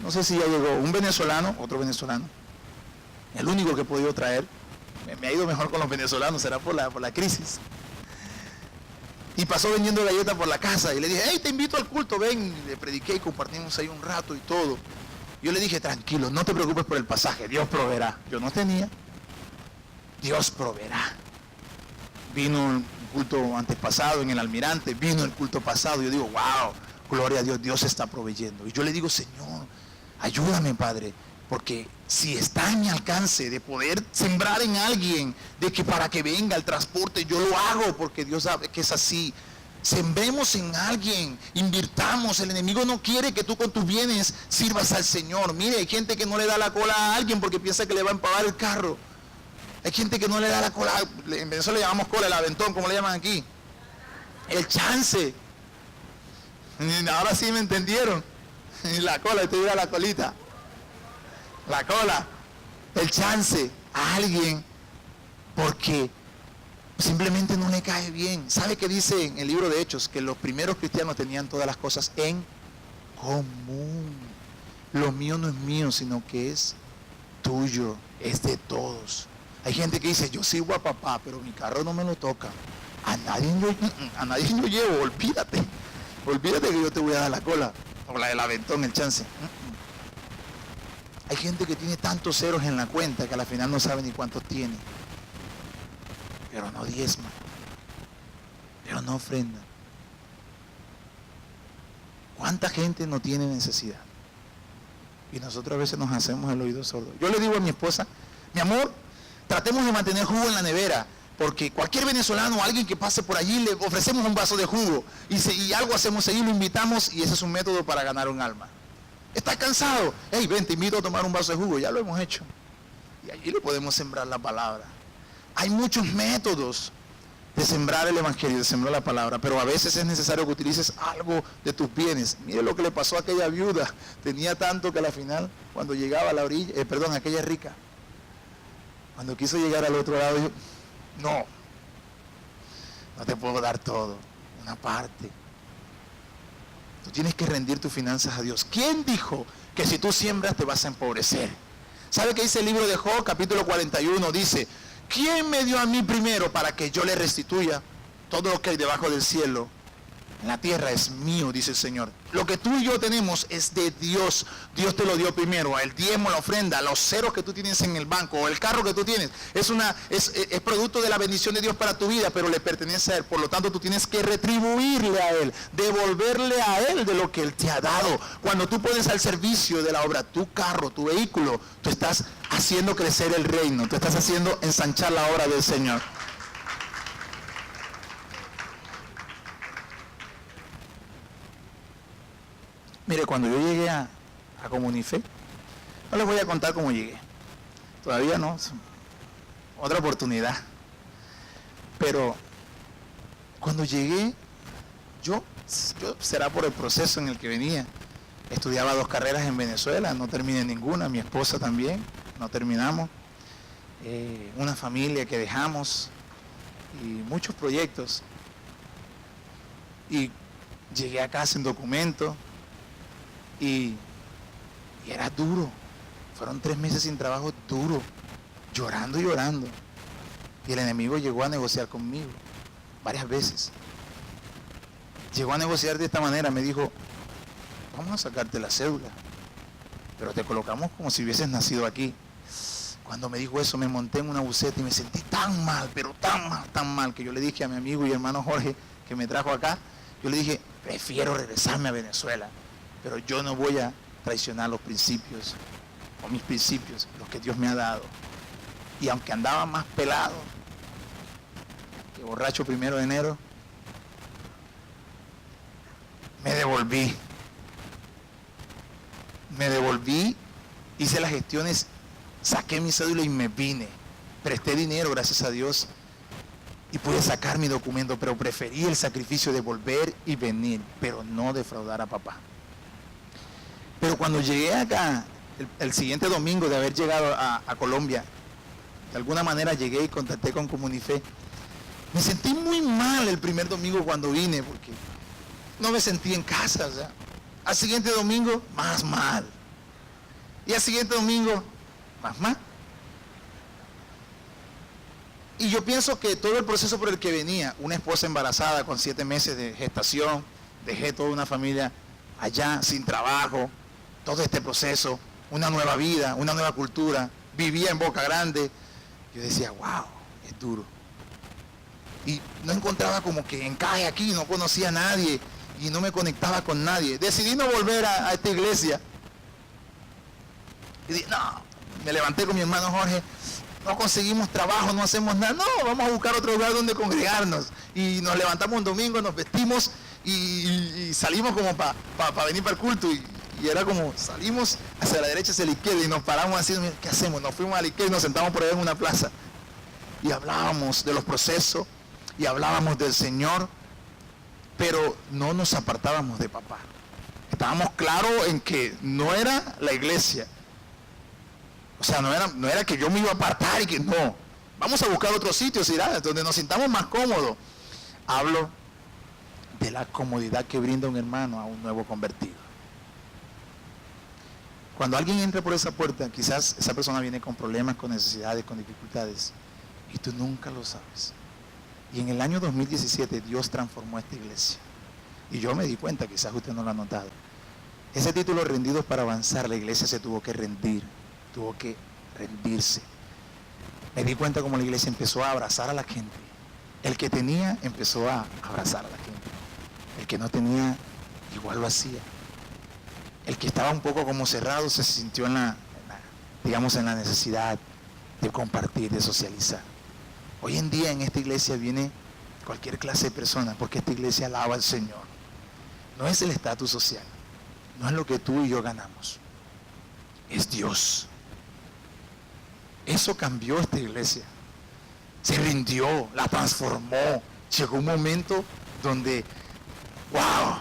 No sé si ya llegó un venezolano, otro venezolano. El único que he podido traer. Me ha ido mejor con los venezolanos, será por la crisis. Y pasó vendiendo galletas por la casa y le dije, hey, te invito al culto, ven. Y le prediqué y compartimos ahí un rato y todo. Yo le dije, tranquilo, no te preocupes por el pasaje, Dios proveerá. Yo no tenía, Dios proveerá. Vino el culto antes pasado en el Almirante, vino el culto pasado. Yo digo, wow, gloria a Dios, Dios está proveyendo. Y yo le digo, Señor, ayúdame, Padre, porque si está en mi alcance de poder sembrar en alguien, de que para que venga el transporte, yo lo hago, porque Dios sabe que es así. Sembremos en alguien, invirtamos. El enemigo no quiere que tú con tus bienes sirvas al Señor. Mire, hay gente que no le da la cola a alguien porque piensa que le va a empavar el carro. Hay gente que no le da la cola, en Venezuela le llamamos cola, el aventón, como le llaman aquí. El chance. Ahora sí me entendieron. La cola, te diga la colita. La cola, el chance a alguien porque simplemente no le cae bien. ¿Sabe qué dice en el libro de Hechos? Que los primeros cristianos tenían todas las cosas en común. Lo mío no es mío, sino que es tuyo, es de todos. Hay gente que dice, yo sirvo a papá, pero mi carro no me lo toca. A nadie yo llevo, olvídate. Olvídate que yo te voy a dar la cola. O la del aventón, el chance. Hay gente que tiene tantos ceros en la cuenta que a la final no sabe ni cuántos tiene. Pero no diezma. Pero no ofrenda. ¿Cuánta gente no tiene necesidad? Y nosotros a veces nos hacemos el oído sordo. Yo le digo a mi esposa, mi amor, tratemos de mantener jugo en la nevera, porque cualquier venezolano o alguien que pase por allí le ofrecemos un vaso de jugo y algo hacemos ahí, lo invitamos y ese es un método para ganar un alma. ¿Estás cansado? Hey, ven, te invito a tomar un vaso de jugo, ya lo hemos hecho. Y allí le podemos sembrar la palabra. Hay muchos métodos de sembrar el evangelio, de sembrar la palabra, pero a veces es necesario que utilices algo de tus bienes. Mire lo que le pasó a aquella viuda, tenía tanto que a la final, cuando llegaba a la orilla, aquella rica, cuando quiso llegar al otro lado, dijo, no te puedo dar todo, una parte. Tú tienes que rendir tus finanzas a Dios. ¿Quién dijo que si tú siembras te vas a empobrecer? ¿Sabe qué dice el libro de Job, capítulo 41? Dice, ¿quién me dio a mí primero para que yo le restituya todo lo que hay debajo del cielo? En la tierra es mío, dice el Señor. Lo que tú y yo tenemos es de Dios. Dios te lo dio primero. El diezmo, la ofrenda, los ceros que tú tienes en el banco o el carro que tú tienes, es producto de la bendición de Dios para tu vida, pero le pertenece a Él. Por lo tanto, tú tienes que retribuirle a Él, devolverle a Él de lo que Él te ha dado. Cuando tú pones al servicio de la obra tu carro, tu vehículo, tú estás haciendo crecer el reino, tú estás haciendo ensanchar la obra del Señor. Mire, cuando yo llegué a Comunife, no les voy a contar cómo llegué. Todavía no, otra oportunidad. Pero cuando llegué, yo será por el proceso en el que venía. Estudiaba 2 carreras en Venezuela, no terminé ninguna, mi esposa también, no terminamos. Una familia que dejamos y muchos proyectos. Y llegué acá sin documento. Y era duro, fueron 3 meses sin trabajo, duro, llorando y llorando. Y el enemigo llegó a negociar conmigo, varias veces. Llegó a negociar de esta manera, me dijo, vamos a sacarte la cédula, pero te colocamos como si hubieses nacido aquí. Cuando me dijo eso, me monté en una buseta y me sentí tan mal, pero tan mal, que yo le dije a mi amigo y hermano Jorge, que me trajo acá, yo le dije, prefiero regresarme a Venezuela. Pero yo no voy a traicionar los principios, o mis principios, los que Dios me ha dado. Y aunque andaba más pelado que borracho 1 de enero, Me devolví. Hice las gestiones, saqué mi cédula y me vine. Presté dinero, gracias a Dios, y pude sacar mi documento, pero preferí el sacrificio de volver y venir, pero no defraudar a papá. Pero cuando llegué acá, el siguiente domingo de haber llegado a Colombia, de alguna manera llegué y contacté con Comunife. Me sentí muy mal el primer domingo cuando vine, porque no me sentí en casa. O sea, al siguiente domingo, más mal. Y al siguiente domingo, más mal. Y yo pienso que todo el proceso por el que venía, una esposa embarazada con 7 meses de gestación, dejé toda una familia allá sin trabajo, todo este proceso, una nueva vida, una nueva cultura, vivía en Boca Grande. Yo decía, wow, es duro. Y no encontraba como que encaje aquí, no conocía a nadie y no me conectaba con nadie. Decidí no volver a esta iglesia. Y dije, no, me levanté con mi hermano Jorge, no conseguimos trabajo, no hacemos nada, no, vamos a buscar otro lugar donde congregarnos. Y nos levantamos un domingo, nos vestimos y salimos como para venir para el culto. Y era como, salimos hacia la derecha, hacia la izquierda y nos paramos así, ¿qué hacemos? Nos fuimos a la izquierda y nos sentamos por ahí en una plaza. Y hablábamos de los procesos y hablábamos del Señor, pero no nos apartábamos de papá. Estábamos claros en que no era la iglesia. O sea, no era que yo me iba a apartar y que no. Vamos a buscar otro sitio, donde nos sintamos más cómodos. Hablo de la comodidad que brinda un hermano a un nuevo convertido. Cuando alguien entra por esa puerta, quizás esa persona viene con problemas, con necesidades, con dificultades, y tú nunca lo sabes. Y en el año 2017 Dios transformó esta iglesia. Y yo me di cuenta, quizás usted no lo ha notado. Ese título, Rendidos para Avanzar, la iglesia se tuvo que rendir, tuvo que rendirse. Me di cuenta como la iglesia empezó a abrazar a la gente. El que tenía empezó a abrazar a la gente. El que no tenía, igual lo hacía. El que estaba un poco como cerrado se sintió en la necesidad de compartir, de socializar. Hoy en día en esta iglesia viene cualquier clase de persona, porque esta iglesia alaba al Señor. No es el estatus social, no es lo que tú y yo ganamos, es Dios. Eso cambió esta iglesia, se rindió, la transformó. Llegó un momento donde, wow,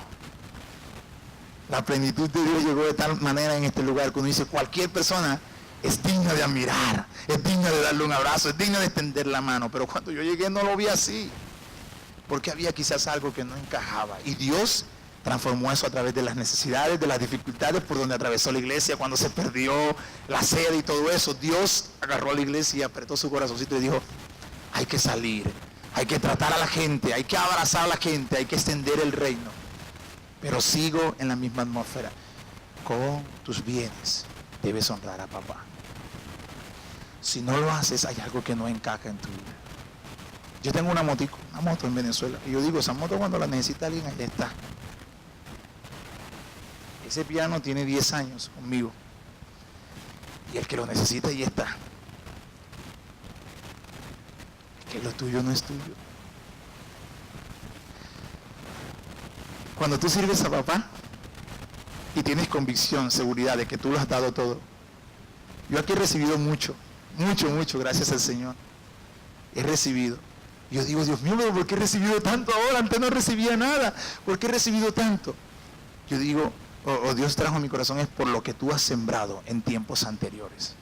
la plenitud de Dios llegó de tal manera en este lugar que uno dice, cualquier persona es digna de admirar, es digna de darle un abrazo, es digna de extender la mano. Pero cuando yo llegué no lo vi así, porque había quizás algo que no encajaba. Y Dios transformó eso a través de las necesidades, de las dificultades por donde atravesó la iglesia, cuando se perdió la sede y todo eso. Dios agarró a la iglesia y apretó su corazoncito y dijo, hay que salir, hay que tratar a la gente, hay que abrazar a la gente, hay que extender el reino. Pero sigo en la misma atmósfera. Con tus bienes debes honrar a papá. Si no lo haces, hay algo que no encaja en tu vida. Yo tengo una moto en Venezuela. Y yo digo, esa moto cuando la necesita alguien, ahí está. Ese piano tiene 10 años conmigo. Y el que lo necesita, ahí está. Es que lo tuyo no es tuyo. Cuando tú sirves a papá y tienes convicción, seguridad de que tú lo has dado todo. Yo aquí he recibido mucho, gracias al Señor. He recibido. Yo digo, Dios mío, ¿por qué he recibido tanto ahora? Antes no recibía nada. ¿Por qué he recibido tanto? Yo digo, Dios trajo a mi corazón es por lo que tú has sembrado en tiempos anteriores.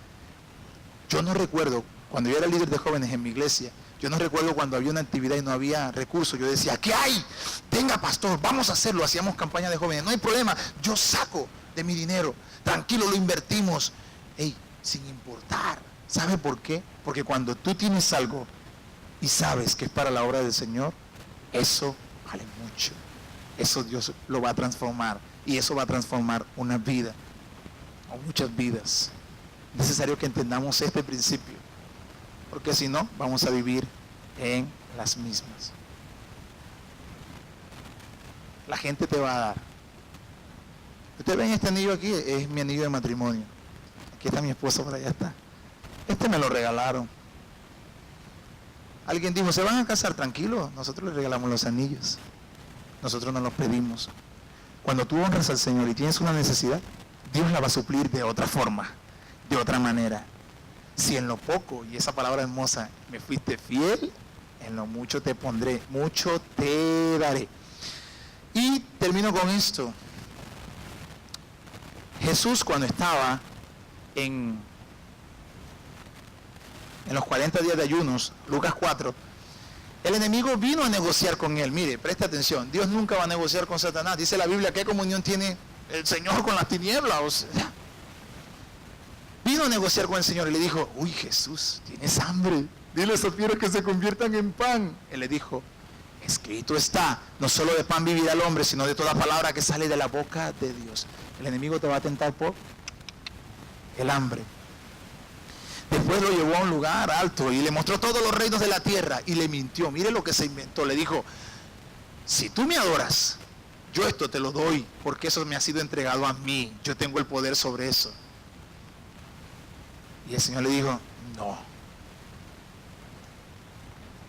Yo no recuerdo, cuando yo era líder de jóvenes en mi iglesia, yo no recuerdo cuando había una actividad y no había recursos. Yo decía, ¿qué hay? Venga, pastor, vamos a hacerlo. Hacíamos campaña de jóvenes. No hay problema, yo saco de mi dinero. Tranquilo, lo invertimos. Ey, sin importar. ¿Sabe por qué? Porque cuando tú tienes algo y sabes que es para la obra del Señor, eso vale mucho. Eso Dios lo va a transformar. Y eso va a transformar una vida, o muchas vidas. Es necesario que entendamos este principio, porque si no, vamos a vivir en las mismas. La gente te va a dar. Ustedes ven este anillo aquí, es mi anillo de matrimonio. Aquí está mi esposa, por allá está. Este me lo regalaron. Alguien dijo, ¿se van a casar? Tranquilo, nosotros les regalamos los anillos. Nosotros no los pedimos. Cuando tú honras al Señor y tienes una necesidad, Dios la va a suplir de otra forma, de otra manera. Si en lo poco, y esa palabra hermosa, me fuiste fiel, en lo mucho te pondré, mucho te daré. Y termino con esto. Jesús, cuando estaba en los 40 días de ayunos, Lucas 4, el enemigo vino a negociar con él. Mire, presta atención, Dios nunca va a negociar con Satanás. Dice la Biblia, ¿qué comunión tiene el Señor con las tinieblas? O sea, vino a negociar con el Señor y le dijo, uy, Jesús, ¿tienes hambre? Dile a esos fieros que se conviertan en pan. Él le dijo, escrito está, no solo de pan vivirá el hombre, sino de toda palabra que sale de la boca de Dios. El enemigo te va a tentar por el hambre. Después lo llevó a un lugar alto y le mostró todos los reinos de la tierra y le mintió. Mire lo que se inventó. Le dijo, si tú me adoras, yo esto te lo doy porque eso me ha sido entregado a mí. Yo tengo el poder sobre eso. Y el Señor le dijo, no.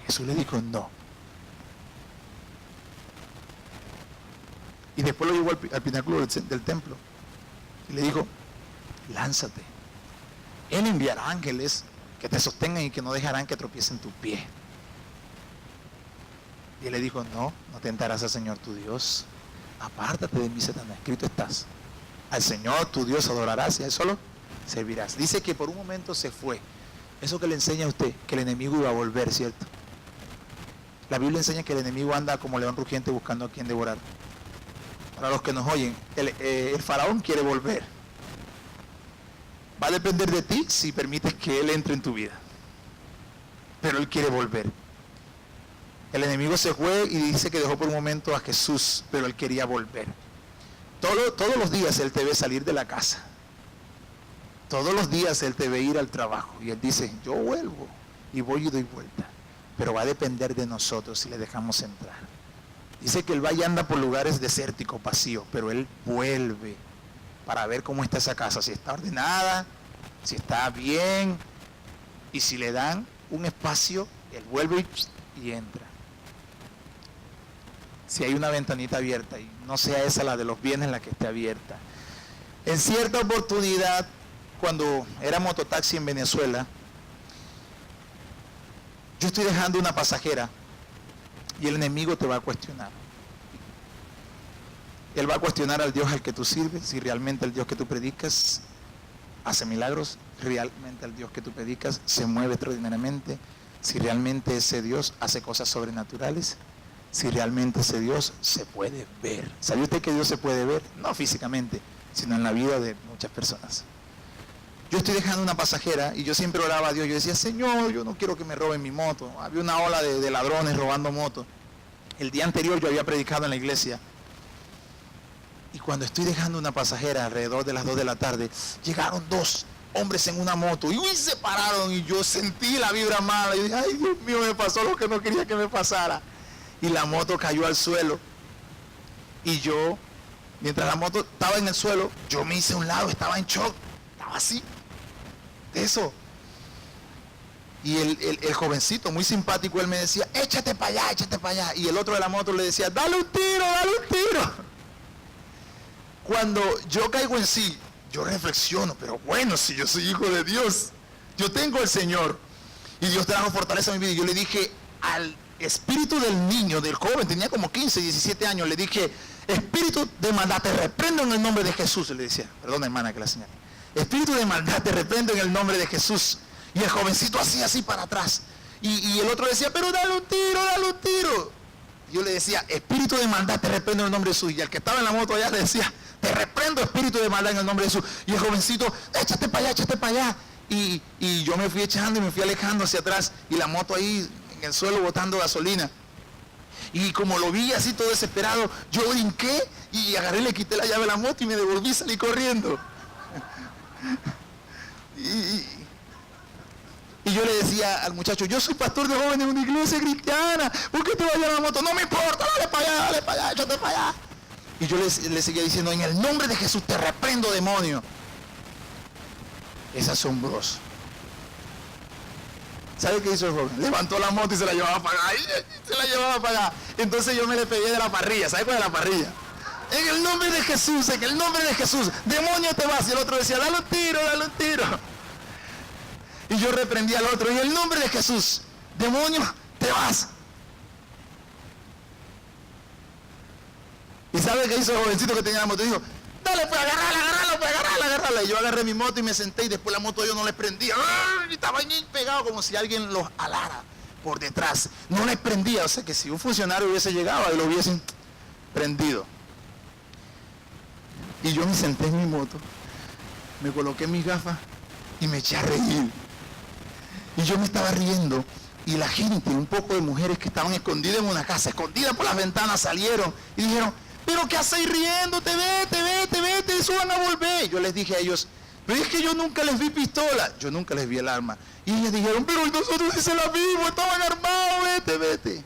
Jesús le dijo, no. Y después lo llevó al pináculo del templo y le dijo, lánzate. Él enviará ángeles que te sostengan y que no dejarán que tropiecen tu pie. Y él le dijo, no tentarás al Señor tu Dios. Apártate de mí, Satanás, escrito estás. Al Señor tu Dios adorarás y a Él solo servirás. Dice que por un momento se fue. Eso que le enseña a usted, que el enemigo iba a volver, ¿cierto? La Biblia enseña que el enemigo anda como león rugiente buscando a quien devorar. Para los que nos oyen, el faraón quiere volver. Va a depender de ti si permites que él entre en tu vida. Pero él quiere volver. El enemigo se fue y dice que dejó por un momento a Jesús, pero él quería volver. Todos los días él te ve salir de la casa. Todos los días él te ve ir al trabajo. Y él dice, yo vuelvo y voy y doy vuelta. Pero va a depender de nosotros si le dejamos entrar. Dice que él va y anda por lugares desérticos, vacíos, pero él vuelve para ver cómo está esa casa, si está ordenada, si está bien, y si le dan un espacio, él vuelve y entra. Si hay una ventanita abierta, y no sea esa la de los bienes la que esté abierta. En cierta oportunidad, cuando era mototaxi en Venezuela, yo estoy dejando una pasajera, y el enemigo te va a cuestionar. Él va a cuestionar al Dios al que tú sirves, si realmente el Dios que tú predicas hace milagros, realmente el Dios que tú predicas se mueve extraordinariamente, si realmente ese Dios hace cosas sobrenaturales, si realmente ese Dios se puede ver. ¿Sabe usted que Dios se puede ver? No físicamente, sino en la vida de muchas personas. Yo estoy dejando una pasajera y yo siempre oraba a Dios. Yo decía, Señor, yo no quiero que me roben mi moto. Había una ola de ladrones robando motos. El día anterior yo había predicado en la iglesia. Y cuando estoy dejando una pasajera alrededor de las 2 de la tarde, llegaron 2 hombres en una moto y se pararon y yo sentí la vibra mala. Y dije, ay Dios mío, me pasó lo que no quería que me pasara. Y la moto cayó al suelo. Y yo, mientras la moto estaba en el suelo, yo me hice a un lado, estaba en shock, estaba así. Eso. Y el jovencito, muy simpático, él me decía, échate para allá, échate para allá. Y el otro de la moto le decía, dale un tiro, dale un tiro. Cuando yo caigo en sí, yo reflexiono, pero bueno, si yo soy hijo de Dios, yo tengo el Señor. Y Dios trajo fortaleza a mi vida. Y yo le dije al espíritu del niño, del joven, tenía como 15, 17 años, le dije, espíritu de maldad, te reprendo en el nombre de Jesús. Le decía, perdón hermana que la señale. Espíritu de maldad, te reprendo en el nombre de Jesús. Y el jovencito hacía así para atrás. Y el otro decía, pero dale un tiro, dale un tiro. Y yo le decía, espíritu de maldad, te reprendo en el nombre de Jesús. Y al que estaba en la moto allá le decía, te reprendo espíritu de maldad en el nombre de Jesús. Y el jovencito, échate para allá, échate para allá. Y yo me fui echando y me fui alejando hacia atrás. Y la moto ahí en el suelo botando gasolina. Y como lo vi así todo desesperado, yo brinqué y agarré, le quité la llave a la moto y me devolví y salí corriendo. Y yo le decía al muchacho, yo soy pastor de jóvenes en una iglesia cristiana, ¿por qué te vas a llevar la moto? No me importa, dale para allá, échate para allá. Y yo le seguía diciendo, en el nombre de Jesús te reprendo, demonio. Es asombroso. ¿Sabe qué hizo el joven? Levantó la moto y se la llevaba para allá. Entonces yo me le pegué de la parrilla. ¿Sabe cuál es la parrilla? En el nombre de Jesús, en el nombre de Jesús. Demonio, te vas. Y el otro decía, dale un tiro, dale un tiro. Y yo reprendí al otro, en el nombre de Jesús. Demonio, te vas. ¿Y sabe qué hizo el jovencito que tenía la moto? Dijo, dale, pues agárrala. Y yo agarré mi moto y me senté y después la moto yo no les prendía. Y estaba ahí pegado como si alguien los alara por detrás. No les prendía. O sea que si un funcionario hubiese llegado y lo hubiesen prendido. Y yo me senté en mi moto, me coloqué mis gafas y me eché a reír. Y yo me estaba riendo y la gente, un poco de mujeres que estaban escondidas en una casa, escondidas por las ventanas, salieron y dijeron, pero ¿qué hacéis riéndote? Vete, eso van a volver. Yo les dije a ellos, pero es que yo nunca les vi pistola, yo nunca les vi el arma. Y ellas dijeron, pero nosotros sí se la vimos, estaban armados, vete.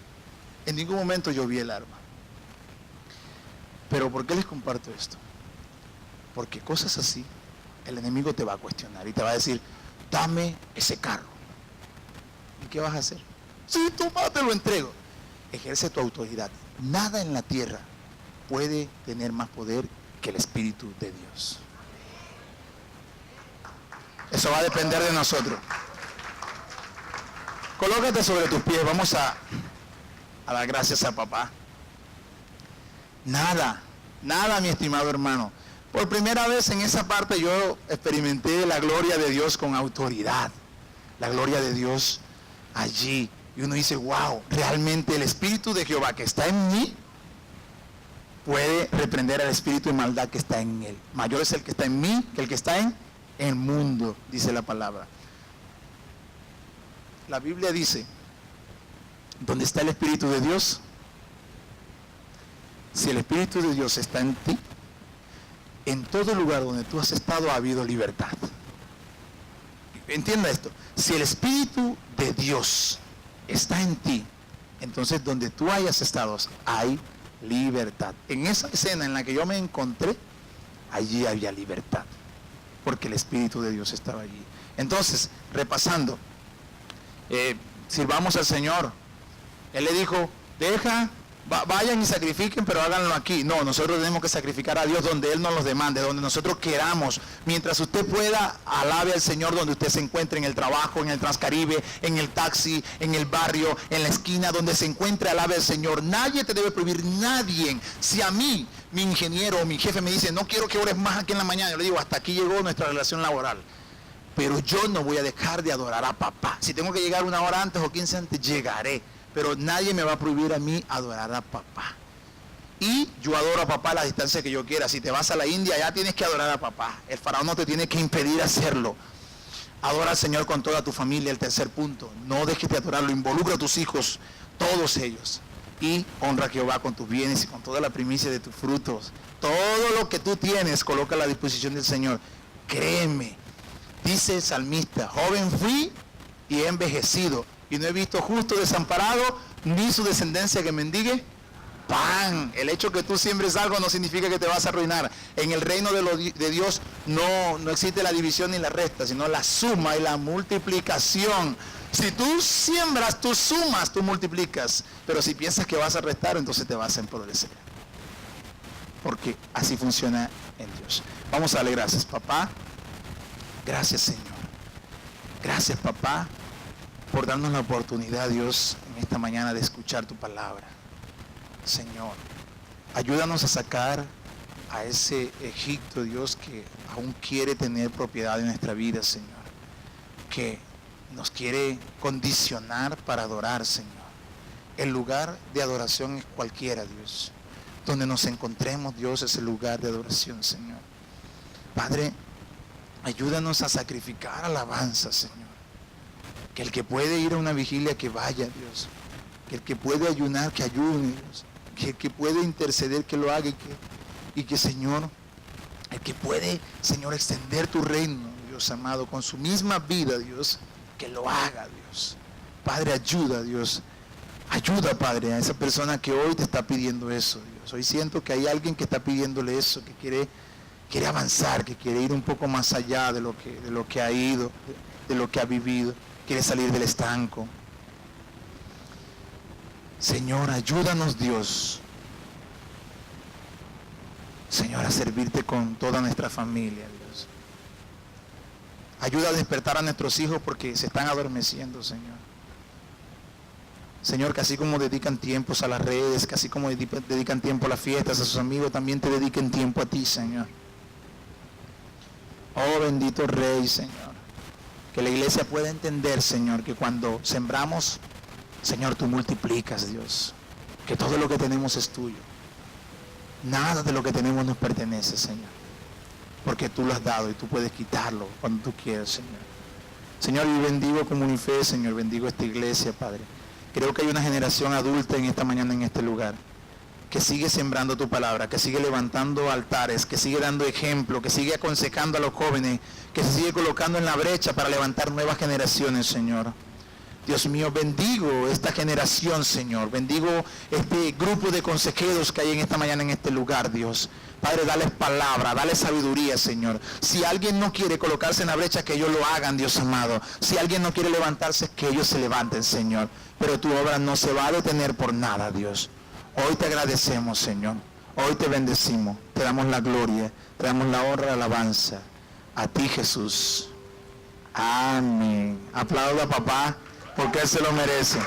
En ningún momento yo vi el arma. Pero ¿por qué les comparto esto? Porque cosas así, el enemigo te va a cuestionar y te va a decir, dame ese carro. ¿Y qué vas a hacer? Sí, toma, te lo entrego. Ejerce tu autoridad. Nada en la tierra puede tener más poder que el Espíritu de Dios. Eso va a depender de nosotros. Colócate sobre tus pies. Vamos a dar gracias a papá. Nada, mi estimado hermano. Por primera vez en esa parte yo experimenté la gloria de Dios con autoridad. La gloria de Dios allí. Y uno dice, wow, realmente el Espíritu de Jehová que está en mí puede reprender al espíritu de maldad que está en él. Mayor es el que está en mí que el que está en el mundo, dice la palabra. La Biblia dice, ¿dónde está el Espíritu de Dios? Si el Espíritu de Dios está en ti, en todo lugar donde tú has estado ha habido libertad. Entienda esto. Si el Espíritu de Dios está en ti, entonces donde tú hayas estado hay libertad. En esa escena en la que yo me encontré, allí había libertad, porque el Espíritu de Dios estaba allí. Entonces, repasando, sirvamos al Señor. Él le dijo, vayan y sacrifiquen, pero háganlo aquí. No, nosotros tenemos que sacrificar a Dios donde Él nos los demande, donde nosotros queramos. Mientras usted pueda, alabe al Señor donde usted se encuentre, en el trabajo, en el Transcaribe, en el taxi, en el barrio, en la esquina, donde se encuentre, alabe al Señor. Nadie te debe prohibir, nadie. Si a mí, mi ingeniero o mi jefe me dice, no quiero que ores más aquí en la mañana, yo le digo, hasta aquí llegó nuestra relación laboral. Pero yo no voy a dejar de adorar a papá. Si tengo que llegar una hora antes o 15 antes, llegaré. Pero nadie me va a prohibir a mí adorar a papá. Y yo adoro a papá a la distancia que yo quiera. Si te vas a la India, ya tienes que adorar a papá. El faraón no te tiene que impedir hacerlo. Adora al Señor con toda tu familia. El tercer punto, no dejes de adorarlo. Involucra a tus hijos, todos ellos. Y honra a Jehová con tus bienes y con toda la primicia de tus frutos. Todo lo que tú tienes, coloca a la disposición del Señor. Créeme, dice el salmista, joven fui y he envejecido. Y no he visto justo desamparado, ni su descendencia que mendigue pan. El hecho que tú siembres algo no significa que te vas a arruinar. En el reino de Dios no existe la división ni la resta, sino la suma y la multiplicación. Si tú siembras, tú sumas, tú multiplicas. Pero si piensas que vas a restar, entonces te vas a empobrecer. Porque así funciona en Dios. Vamos a darle gracias, papá. Gracias, Señor. Gracias, papá, por darnos la oportunidad, Dios, en esta mañana de escuchar tu palabra. Señor, ayúdanos a sacar a ese Egipto, Dios, que aún quiere tener propiedad en nuestra vida, Señor. Que nos quiere condicionar para adorar, Señor. El lugar de adoración es cualquiera, Dios. Donde nos encontremos, Dios, es el lugar de adoración, Señor. Padre, ayúdanos a sacrificar alabanza, Señor. Que el que puede ir a una vigilia, que vaya, Dios. Que el que puede ayunar, que ayune, Dios. Que el que puede interceder, que lo haga. Y que, Señor, el que puede, Señor, extender tu reino, Dios amado, con su misma vida, Dios, que lo haga, Dios. Padre, ayuda, Dios. Ayuda, Padre, a esa persona que hoy te está pidiendo eso, Dios. Hoy siento que hay alguien que está pidiéndole eso, que quiere avanzar, que quiere ir un poco más allá de lo que ha ido, de lo que ha vivido. Quiere salir del estanco. Señor, ayúdanos, Dios. servirte con toda nuestra familia, Dios. Ayuda a despertar a nuestros hijos porque se están adormeciendo, Señor. Señor, que así como dedican tiempos a las redes, que así como dedican tiempo a las fiestas, a sus amigos, también te dediquen tiempo a ti, Señor. Oh, bendito Rey, Señor. Que la iglesia pueda entender, Señor, que cuando sembramos, Señor, tú multiplicas, Dios. Que todo lo que tenemos es tuyo. Nada de lo que tenemos nos pertenece, Señor. Porque tú lo has dado y tú puedes quitarlo cuando tú quieras, Señor. Señor, y bendigo Comunife, Señor, bendigo esta iglesia, Padre. Creo que hay una generación adulta en esta mañana en este lugar que sigue sembrando tu palabra, que sigue levantando altares, que sigue dando ejemplo, que sigue aconsejando a los jóvenes, que se sigue colocando en la brecha para levantar nuevas generaciones, Señor. Dios mío, bendigo esta generación, Señor. Bendigo este grupo de consejeros que hay en esta mañana en este lugar, Dios. Padre, dales palabra, dales sabiduría, Señor. Si alguien no quiere colocarse en la brecha, que ellos lo hagan, Dios amado. Si alguien no quiere levantarse, que ellos se levanten, Señor. Pero tu obra no se va a detener por nada, Dios. Hoy te agradecemos, Señor. Hoy te bendecimos. Te damos la gloria, te damos la honra, la alabanza. A ti, Jesús. Amén. Aplauda, papá, porque Él se lo merece.